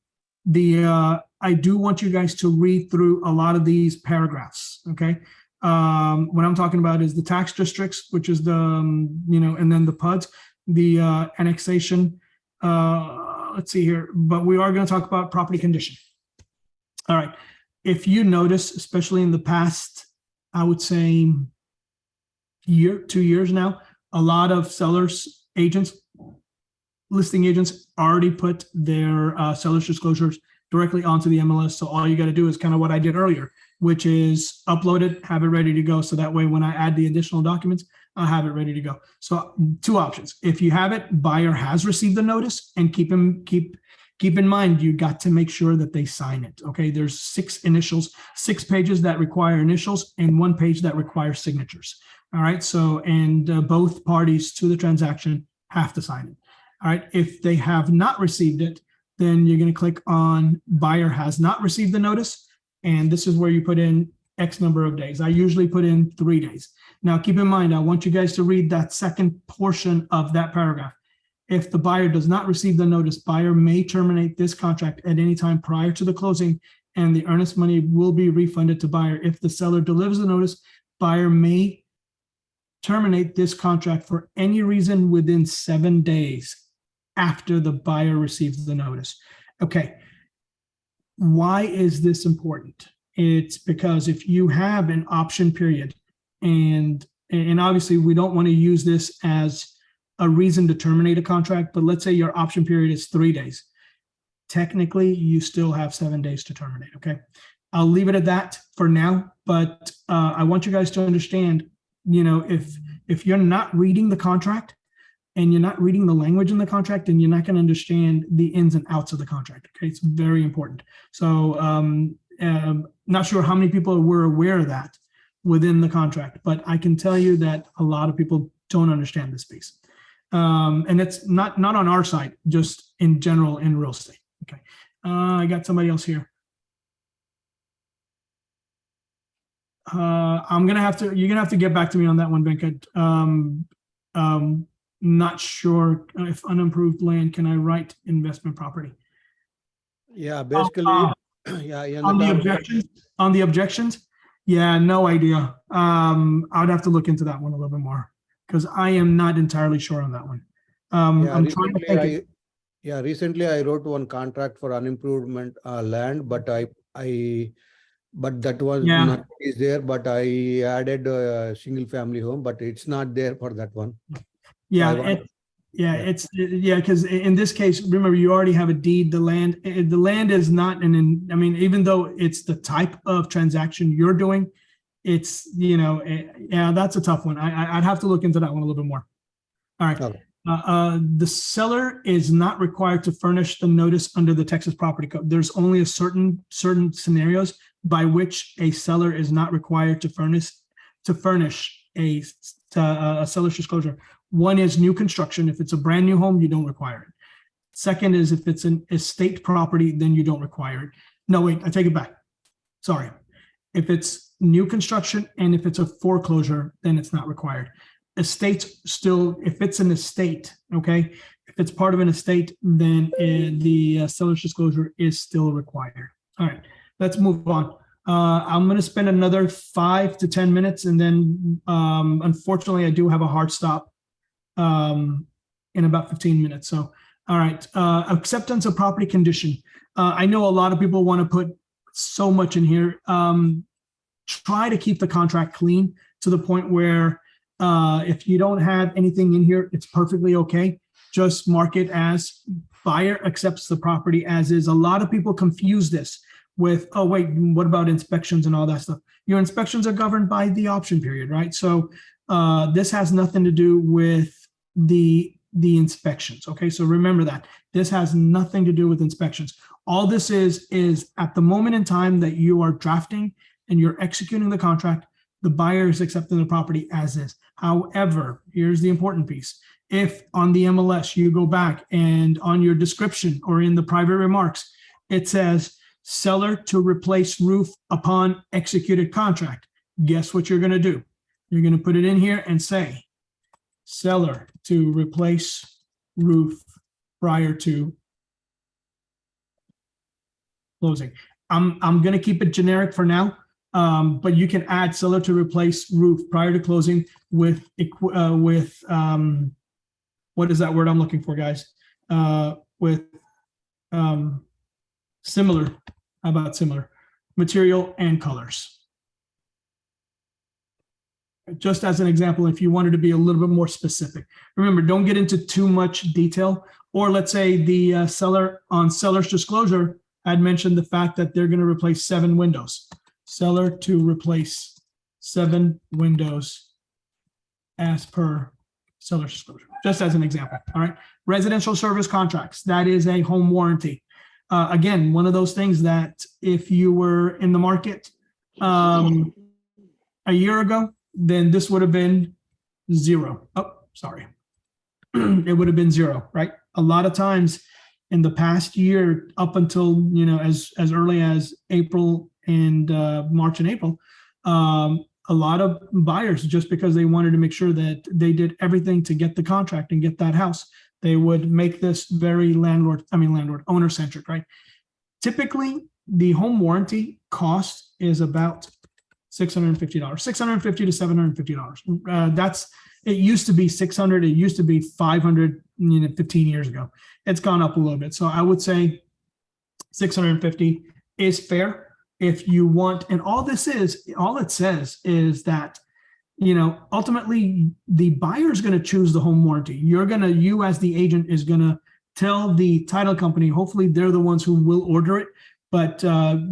I do want you guys to read through a lot of these paragraphs, okay? What I'm talking about is the tax districts, which is the, and then the PUDs, the annexation. Let's see here, but we are going to talk about property condition. All right. If you notice, especially in the past, I would say 2 years now, a lot of sellers, agents, listing agents already put their seller's disclosures directly onto the MLS. So all you got to do is kind of what I did earlier, which is upload it, have it ready to go. So that way, when I add the additional documents, I have it ready to go. So 2 options. If you have it, buyer has received the notice, and keep in mind, you got to make sure that they sign it. Okay, there's 6 initials, 6 pages that require initials and 1 page that requires signatures. All right, so, and both parties to the transaction have to sign it. All right, if they have not received it, then you're going to click on buyer has not received the notice. And this is where you put in X number of days. I usually put in 3 days. Now, keep in mind, I want you guys to read that second portion of that paragraph. If the buyer does not receive the notice, buyer may terminate this contract at any time prior to the closing, and the earnest money will be refunded to buyer. If the seller delivers the notice, buyer may terminate this contract for any reason within 7 days after the buyer receives the notice. Okay. Why is this important? It's because if you have an option period, and obviously we don't want to use this as a reason to terminate a contract, but let's say your option period is 3 days. Technically, you still have 7 days to terminate, okay? I'll leave it at that for now, but I want you guys to understand, if you're not reading the contract and you're not reading the language in the contract, then you're not going to understand the ins and outs of the contract, okay? It's very important. So not sure how many people were aware of that within the contract, but I can tell you that a lot of people don't understand this piece. And it's not on our side, just in general in real estate. Okay, I got somebody else here. You're gonna have to get back to me on that one, Venkat. Not sure if unimproved land, can I write investment property? Yeah, basically, yeah. On the objections, yeah, no idea. I would have to look into that one a little bit more, because I am not entirely sure on that one. I'm trying to think. Recently I wrote one contract for unimproved land, but that was not is there. But I added a single family home, but it's not there for that one. Yeah, want- because in this case, remember, you already have a deed. The land is not I mean, even though it's the type of transaction you're doing, it's, yeah, that's a tough one. I'd have to look into that one a little bit more. All right. Okay. The seller is not required to furnish the notice under the Texas Property Code. There's only a certain scenarios by which a seller is not required to furnish a seller's disclosure. One is new construction. If it's a brand new home, you don't require it. Second is if it's an estate property, then you don't require it. No, wait, I take it back. Sorry. If it's new construction and if it's a foreclosure, then it's not required. Estates still, if it's an estate, okay, if it's part of an estate, then the seller's disclosure is still required. All right, let's move on. I'm going to spend another 5 to 10 minutes, and then unfortunately, I do have a hard stop in about 15 minutes. So, all right, acceptance of property condition. I know a lot of people want to put so much in here. Try to keep the contract clean to the point where if you don't have anything in here, it's perfectly okay. Just mark it as buyer accepts the property as is. A lot of people confuse this with, oh, wait, what about inspections and all that stuff? Your inspections are governed by the option period, right? So this has nothing to do with the inspections, okay? So remember that. This has nothing to do with inspections. All this is at the moment in time that you are drafting and you're executing the contract, the buyer is accepting the property as is. However, here's the important piece. If on the MLS you go back and on your description or in the private remarks, it says seller to replace roof upon executed contract, guess what you're going to do? You're going to put it in here and say seller to replace roof prior to closing. I'm going to keep it generic for now. But you can add seller to replace roof prior to closing with what is that word I'm looking for, guys? With similar, how about similar material and colors? Just as an example, if you wanted to be a little bit more specific. Remember, don't get into too much detail. Or let's say the seller on seller's disclosure had mentioned the fact that they're going to replace 7 windows. Seller to replace 7 windows as per seller's disclosure, just as an example. All right. Residential service contracts, that is a home warranty. Again, one of those things that if you were in the market a year ago, then this would have been 0. Oh, sorry. It would have been 0, right? A lot of times in the past year, up until, as early as April and March and April, a lot of buyers, just because they wanted to make sure that they did everything to get the contract and get that house, they would make this very owner centric, right? Typically, the home warranty cost is about $650, $650 to $750. It used to be $600. It used to be $500, 15 years ago. It's gone up a little bit. So I would say $650 is fair. If you want, and all it says is that, ultimately the buyer is going to choose the home warranty. You as the agent is going to tell the title company, hopefully they're the ones who will order it, but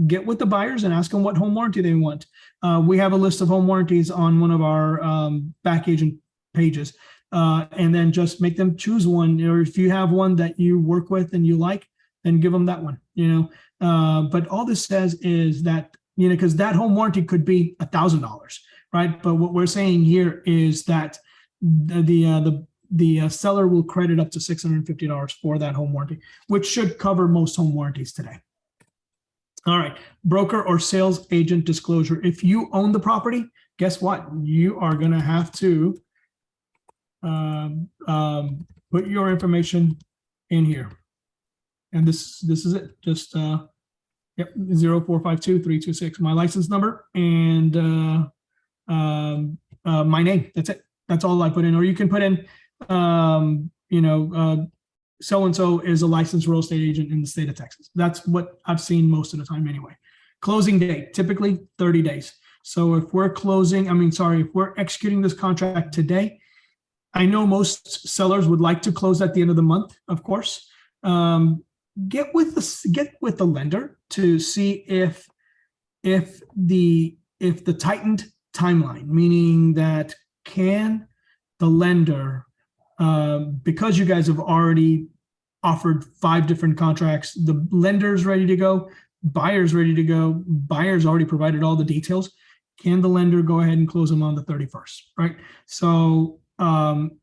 get with the buyers and ask them what home warranty they want. We have a list of home warranties on one of our back agent pages, and then just make them choose one. Or if you have one that you work with and you like, then give them that one, but all this says is that, because that home warranty could be $1,000, right? But what we're saying here is that the seller will credit up to $650 for that home warranty, which should cover most home warranties today. All right, broker or sales agent disclosure. If you own the property, guess what? You are going to have to put your information in here. And this is it. Just 0452326, my license number and my name. That's it. That's all I put in. Or you can put in, so-and-so is a licensed real estate agent in the state of Texas. That's what I've seen most of the time anyway. Closing date, typically 30 days. So if we're executing this contract today, I know most sellers would like to close at the end of the month, of course. Get with the lender to see if the tightened timeline, meaning that can the lender, because you guys have already offered 5 different contracts, the lender's ready to go, buyer's ready to go, buyer's already provided all the details. Can the lender go ahead and close them on the 31st, right? So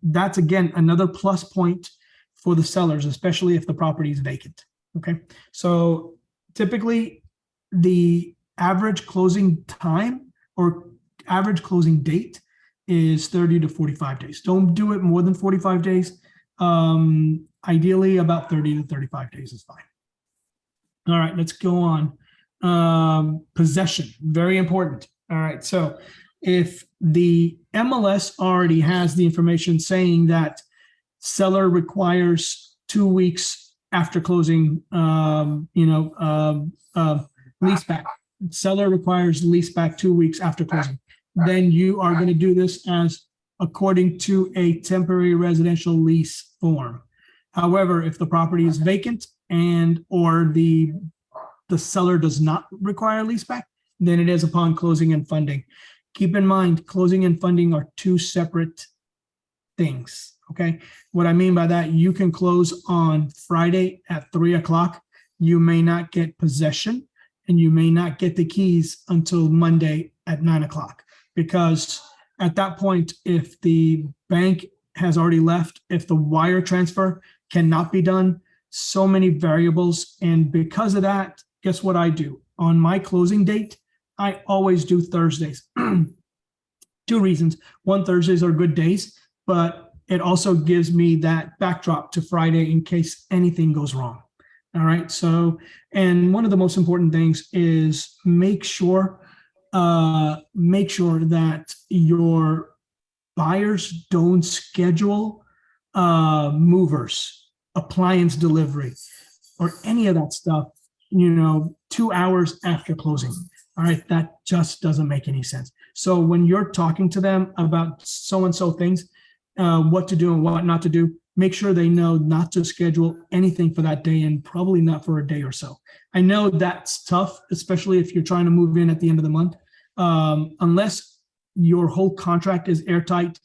that's, again, another plus point for the sellers, especially if the property is vacant, okay? So typically the average closing time or average closing date is 30 to 45 days. Don't do it more than 45 days. Ideally about 30 to 35 days is fine. All right, let's go on. Possession, very important. All right, so if the MLS already has the information saying that seller requires 2 weeks after closing, lease back. Seller requires lease back 2 weeks after closing. Then you are going to do this as according to a temporary residential lease form. However, if the property is vacant and or the seller does not require lease back, then it is upon closing and funding. Keep in mind, closing and funding are 2 separate things. Okay. What I mean by that, you can close on Friday at 3 o'clock. You may not get possession and you may not get the keys until Monday at 9 o'clock, because at that point, if the bank has already left, if the wire transfer cannot be done, so many variables. And because of that, guess what I do? On my closing date, I always do Thursdays. 2 reasons. One, Thursdays are good days, but it also gives me that backdrop to Friday in case anything goes wrong. All right. So, and one of the most important things is make sure that your buyers don't schedule movers, appliance delivery, or any of that stuff, 2 hours after closing. All right, that just doesn't make any sense. So when you're talking to them about so-and-so things, what to do and what not to do, make sure they know not to schedule anything for that day and probably not for a day or so. I know that's tough, especially if you're trying to move in at the end of the month. Unless your whole contract is airtight,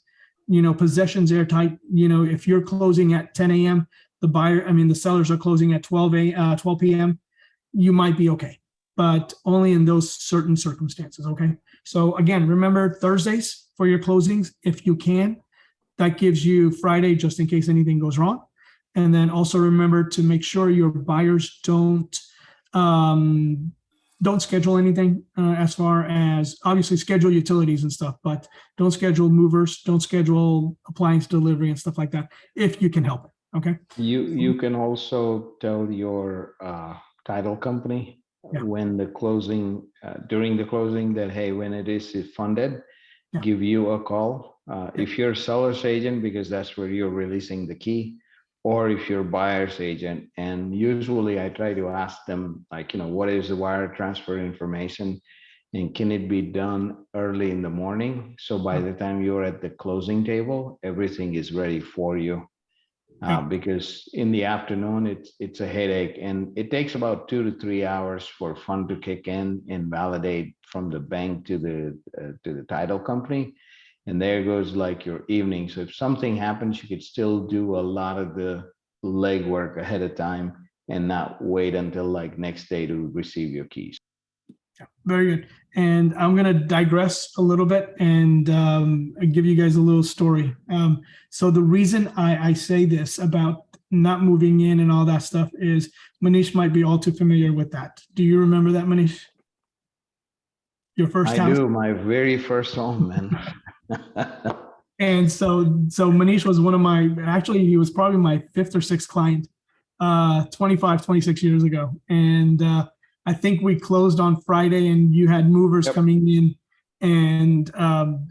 possession's airtight. If you're closing at 10 a.m., the sellers are closing at 12 p.m., you might be okay, but only in those certain circumstances, okay? So again, remember Thursdays for your closings if you can. That gives you Friday just in case anything goes wrong. And then also remember to make sure your buyers don't schedule anything as far as, obviously schedule utilities and stuff, but don't schedule movers, don't schedule appliance delivery and stuff like that if you can help it. Okay. You can also tell your title company when the closing, during the closing, that, hey, when it is funded, give you a call. If you're seller's agent, because that's where you're releasing the key, or if you're buyer's agent. And usually I try to ask them, like, what is the wire transfer information and can it be done early in the morning? So by the time you're at the closing table, everything is ready for you. Because in the afternoon, it's a headache, and it takes about 2 to 3 hours for fund to kick in and validate from the bank to the title company. And there goes like your evening. So if something happens, you could still do a lot of the legwork ahead of time and not wait until like next day to receive your keys. Yeah, very good. And I'm going to digress a little bit and give you guys a little story. So the reason I say this about not moving in and all that stuff is Manish might be all too familiar with that. Do you remember that, Manish? Your first house? I do, my very first home, man. And so Manish was actually, he was probably my 5th or 6th client 25, 26 years ago. And I think we closed on Friday and you had movers coming in. And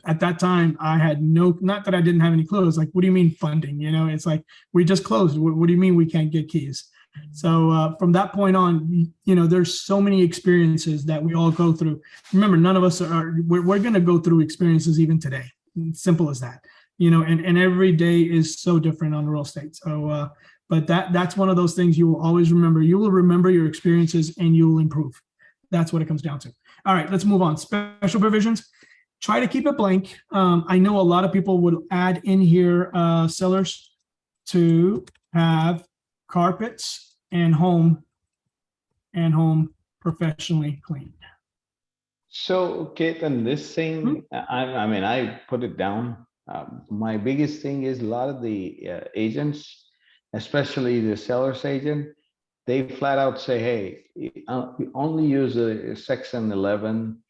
at that time I had not that I didn't have any clues. Like, what do you mean funding? It's like, we just closed. What do you mean we can't get keys? So from that point on, there's so many experiences that we all go through. Remember, none of us we're going to go through experiences even today. Simple as that. and every day is so different on real estate. So, but that's one of those things you will always remember. You will remember your experiences and you will improve. That's what it comes down to. All right, let's move on. Special provisions. Try to keep it blank. I know a lot of people would add in here sellers to have carpets and home professionally cleaned. So, Ketan, this thing, I mean, I put it down. My biggest thing is a lot of the agents, especially the seller's agent, they flat out say, hey, you only use a section 11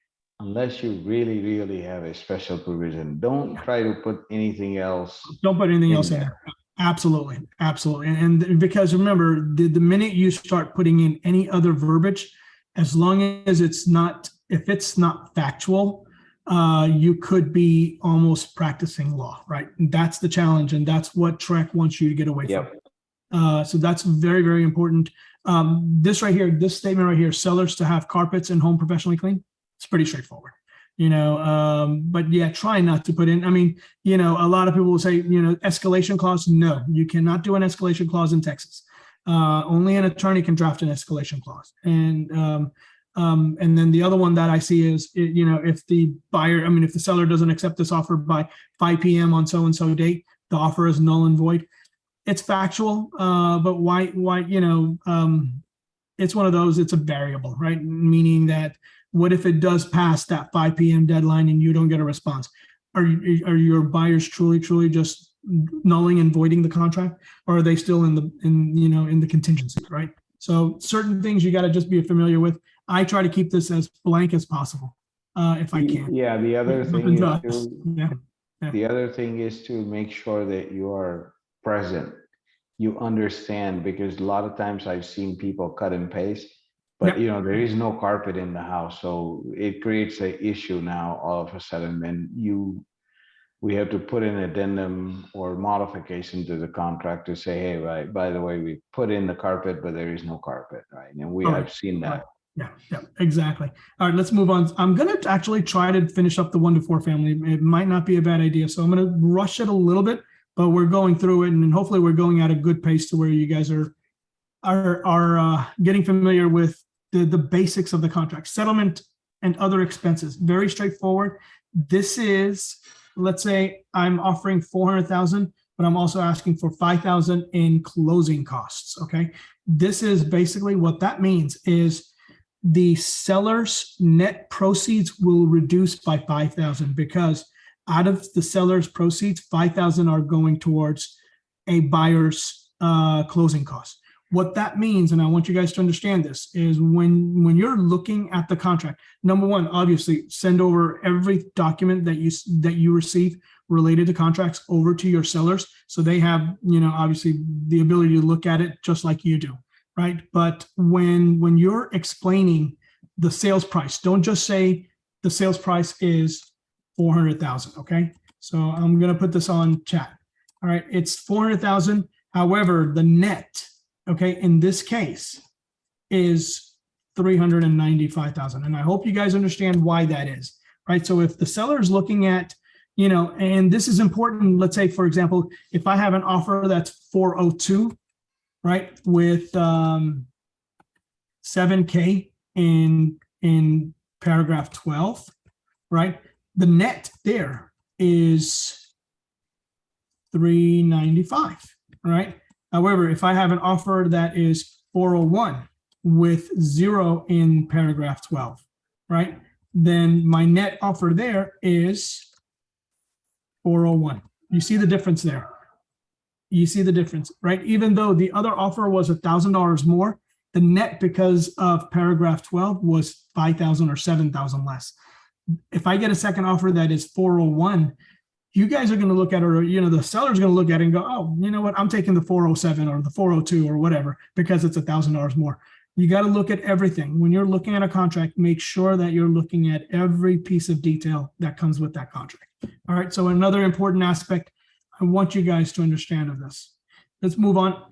unless you really, really have a special provision. Don't try to put anything else. Don't put anything else in there. Absolutely. Absolutely. And because remember, the minute you start putting in any other verbiage, as long as it's not, if it's not factual, you could be almost practicing law, right? And that's the challenge. And that's what TREC wants you to get away from. So that's very, very important. This right here, this statement right here, sellers to have carpets and home professionally cleaned. It's pretty straightforward, but yeah, try not to put in, I mean, a lot of people will say, escalation clause. No, you cannot do an escalation clause in Texas. Only an attorney can draft an escalation clause. And then the other one that I see is, if the buyer, if the seller doesn't accept this offer by 5 p.m. on so-and-so date, the offer is null and void. It's factual, but why, it's one of those, it's a variable, right? Meaning that, what if it does pass that 5 p.m. deadline and you don't get a response? Are your buyers truly just nulling and voiding the contract, or are they still in the contingency, right? So certain things you got to just be familiar with. I try to keep this as blank as possible, if I can. Yeah. The other thing is The other thing is to make sure that you are present. You understand, because a lot of times I've seen people cut and paste. But there is no carpet in the house, so it creates an issue now all of a sudden. And we have to put in addendum or modification to the contract to say, hey, right, by the way, we put in the carpet, but there is no carpet, right? And we have seen that. Yeah, exactly. All right, let's move on. I'm going to actually try to finish up the 1 to 4 family. It might not be a bad idea, so I'm going to rush it a little bit, but we're going through it, and hopefully we're going at a good pace to where you guys are getting familiar with the basics of the contract. Settlement and other expenses, very straightforward. This is, let's say I'm offering 400,000, but I'm also asking for 5,000 in closing costs. Okay. This is basically what that means is the seller's net proceeds will reduce by 5,000, because out of the seller's proceeds, 5,000 are going towards a buyer's closing costs. What that means, and I want you guys to understand this, is when you're looking at the contract, number one, obviously send over every document that you receive related to contracts over to your sellers, so they have, obviously the ability to look at it just like you do, right? But when you're explaining the sales price, don't just say the sales price is 400,000. Okay, so I'm gonna put this on chat. All right, it's 400,000. However, the net, okay, in this case is 395,000. And I hope you guys understand why that is, right? So if the seller is looking at, and this is important, let's say, for example, if I have an offer that's 402, right, with 7K in paragraph 12, right? The net there is 395, right? However, if I have an offer that is 401 with 0 in paragraph 12, right, then my net offer there is 401. You see the difference there? You see the difference, right? Even though the other offer was $1,000 more, the net, because of paragraph 12, was 5,000 or 7,000 less. If I get a second offer that is 401, you guys are going to look at it, or, the seller's going to look at it and go, oh, you know what? I'm taking the 407 or the 402 or whatever, because it's $1,000 more. You got to look at everything. When you're looking at a contract, make sure that you're looking at every piece of detail that comes with that contract. All right. So another important aspect I want you guys to understand of this. Let's move on.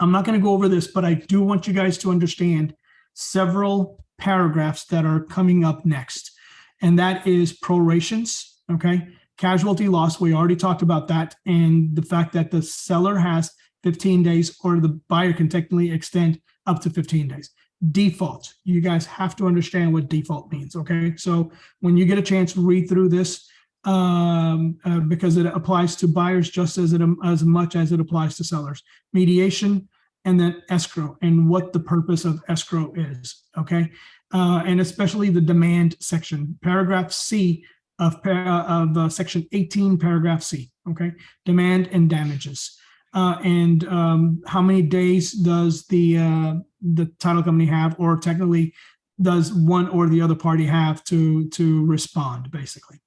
I'm not going to go over this, but I do want you guys to understand several paragraphs that are coming up next. And that is prorations. Okay. Casualty loss, we already talked about that, and the fact that the seller has 15 days or the buyer can technically extend up to 15 days. Default, you guys have to understand what default means, okay? So when you get a chance, read through this because it applies to buyers just as much as it applies to sellers. Mediation, and then escrow, and what the purpose of escrow is, okay? And especially the demand section, paragraph C of section 18, paragraph C, okay? Demand and damages. And how many days does the title company have, or technically does one or the other party have to respond, basically.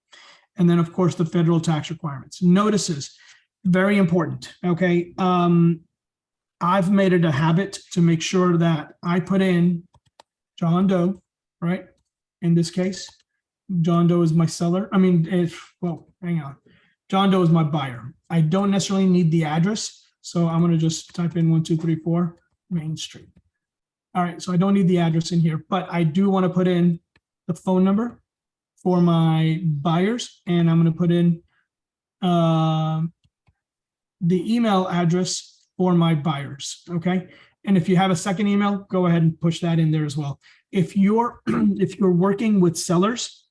And then, of course, the federal tax requirements. Notices, very important, okay? I've made it a habit to make sure that I put in John Doe, right? In this case, John Doe is my seller. I mean, well, hang on. John Doe is my buyer. I don't necessarily need the address, so I'm going to just type in 1234 Main Street. All right, so I don't need the address in here, but I do want to put in the phone number for my buyers, and I'm going to put in the email address for my buyers, okay? And if you have a second email, go ahead and push that in there as well. If you're working with sellers,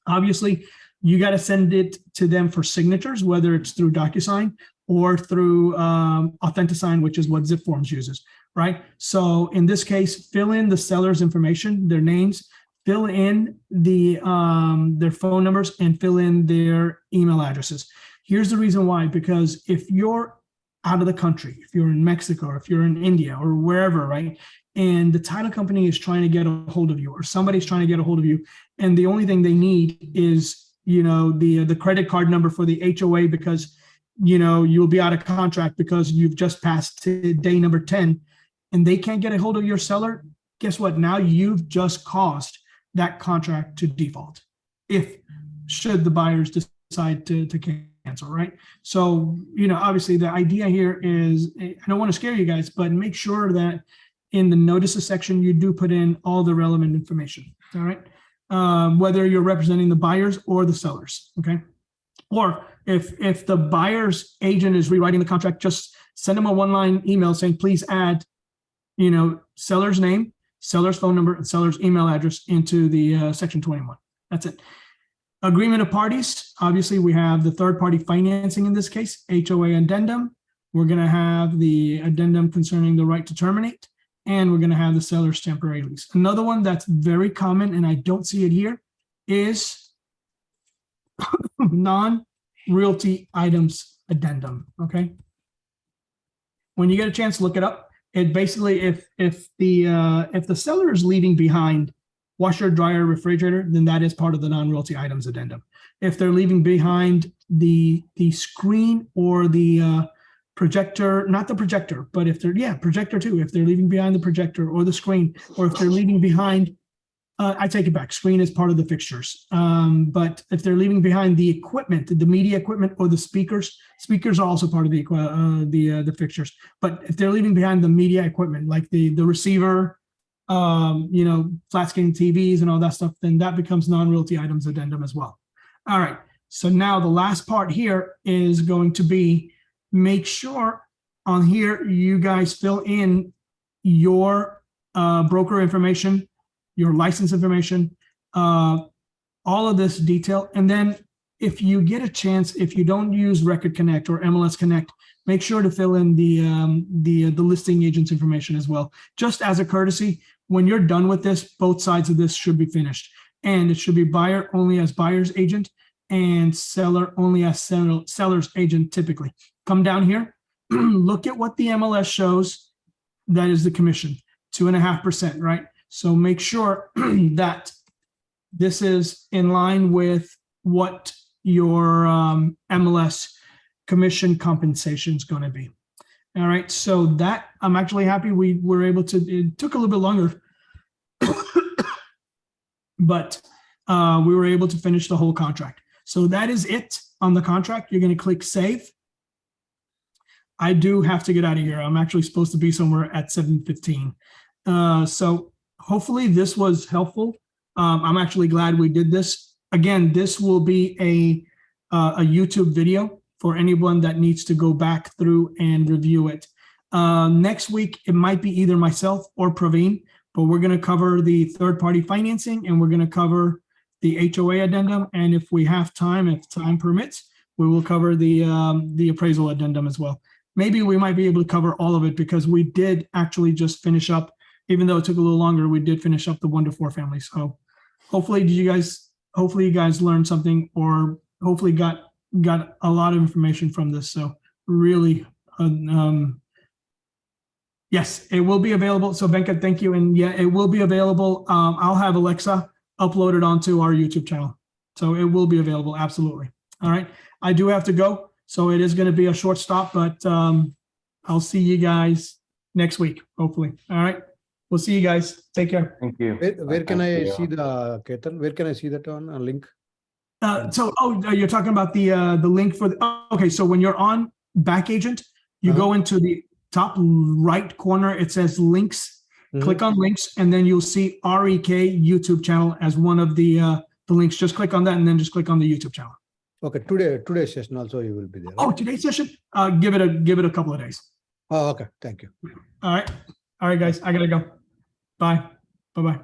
obviously you got to send it to them for signatures, whether it's through DocuSign or through AuthentiSign, which is what ZipForms uses, right? So in this case, fill in the seller's information, their names, fill in their phone numbers, and fill in their email addresses. Here's the reason why, because if you're out of the country, if you're in Mexico, or if you're in India or wherever, right? And the title company is trying to get a hold of you, or somebody's trying to get a hold of you, and the only thing they need is, you know, the credit card number for the HOA, because, you know, you'll be out of contract because you've just passed to day number 10, and they can't get a hold of your seller. Guess what? Now you've just caused that contract to default, if should the buyers decide to cancel, right? So, you know, obviously the idea here is, I don't want to scare you guys, but make sure that in the notices section, you do put in all the relevant information, all right? Whether you're representing the buyers or the sellers, okay? Or if the buyer's agent is rewriting the contract, just send them a one-line email saying, please add, you know, seller's name, seller's phone number, and seller's email address into the section 21. That's it. Agreement of parties, obviously we have the third-party financing in this case, HOA addendum. We're going to have the addendum concerning the right to terminate, and we're going to have the seller's temporary lease. Another one that's very common, and I don't see it here, is non-realty items addendum, okay? When you get a chance, look it up. It basically, if the seller is leaving behind washer, dryer, refrigerator, then that is part of the non-realty items addendum. If they're leaving behind the screen or the projector, not the projector, but if they're, projector too, if they're leaving behind the projector or the screen, or if they're leaving behind, I take it back, screen is part of the fixtures. But if they're leaving behind the equipment, the media equipment or the speakers are also part of the fixtures. But if they're leaving behind the media equipment, like the receiver, you know, flat screen TVs and all that stuff, then that becomes non-realty items addendum as well. All right, so now the last part here is going to be, make sure on here you guys fill in your broker information, your license information, all of this detail. And then if you get a chance, if you don't use Record Connect or MLS Connect, make sure to fill in the listing agent's information as well. Just as a courtesy, when you're done with this, both sides of this should be finished. And it should be buyer only as buyer's agent and seller only as seller's agent typically. Come down here, look at what the MLS shows. That is the commission, 2.5%, right? So make sure that this is in line with what your MLS commission compensation is going to be. All right, so that I'm actually happy we were able to, it took a little bit longer, but we were able to finish the whole contract. So that is it on the contract. You're going to click save. I do have to get out of here. I'm actually supposed to be somewhere at 7:15. So hopefully this was helpful. I'm actually glad we did this. Again, this will be a YouTube video for anyone that needs to go back through and review it. Next week, it might be either myself or Praveen, but we're going to cover the third-party financing and we're going to cover the HOA addendum. And if we have time, if time permits, we will cover the appraisal addendum as well. Maybe we might be able to cover all of it because we did actually just finish up, even though it took a little longer, we did finish up the 1 to 4 family. So hopefully you guys learned something, or hopefully got a lot of information from this. So really, yes, it will be available. So Venkat, thank you. And yeah, it will be available. I'll have Alexa upload it onto our YouTube channel. So it will be available. Absolutely. All right. I do have to go. So it is going to be a short stop, but I'll see you guys next week, hopefully. All right. We'll see you guys. Take care. Thank you. Where can Thank I you. see the Ketan? Where can I see that on a link? You're talking about the link for okay. So when you're on Back Agent, you go into the top right corner. It says links. Click on links, and then you'll see REK YouTube channel as one of the links. Just click on that, and then just click on the YouTube channel. Okay, today's session also you will be there. Oh, today's session. Give it a couple of days. Oh, okay. Thank you. All right, guys. I gotta go. Bye. Bye.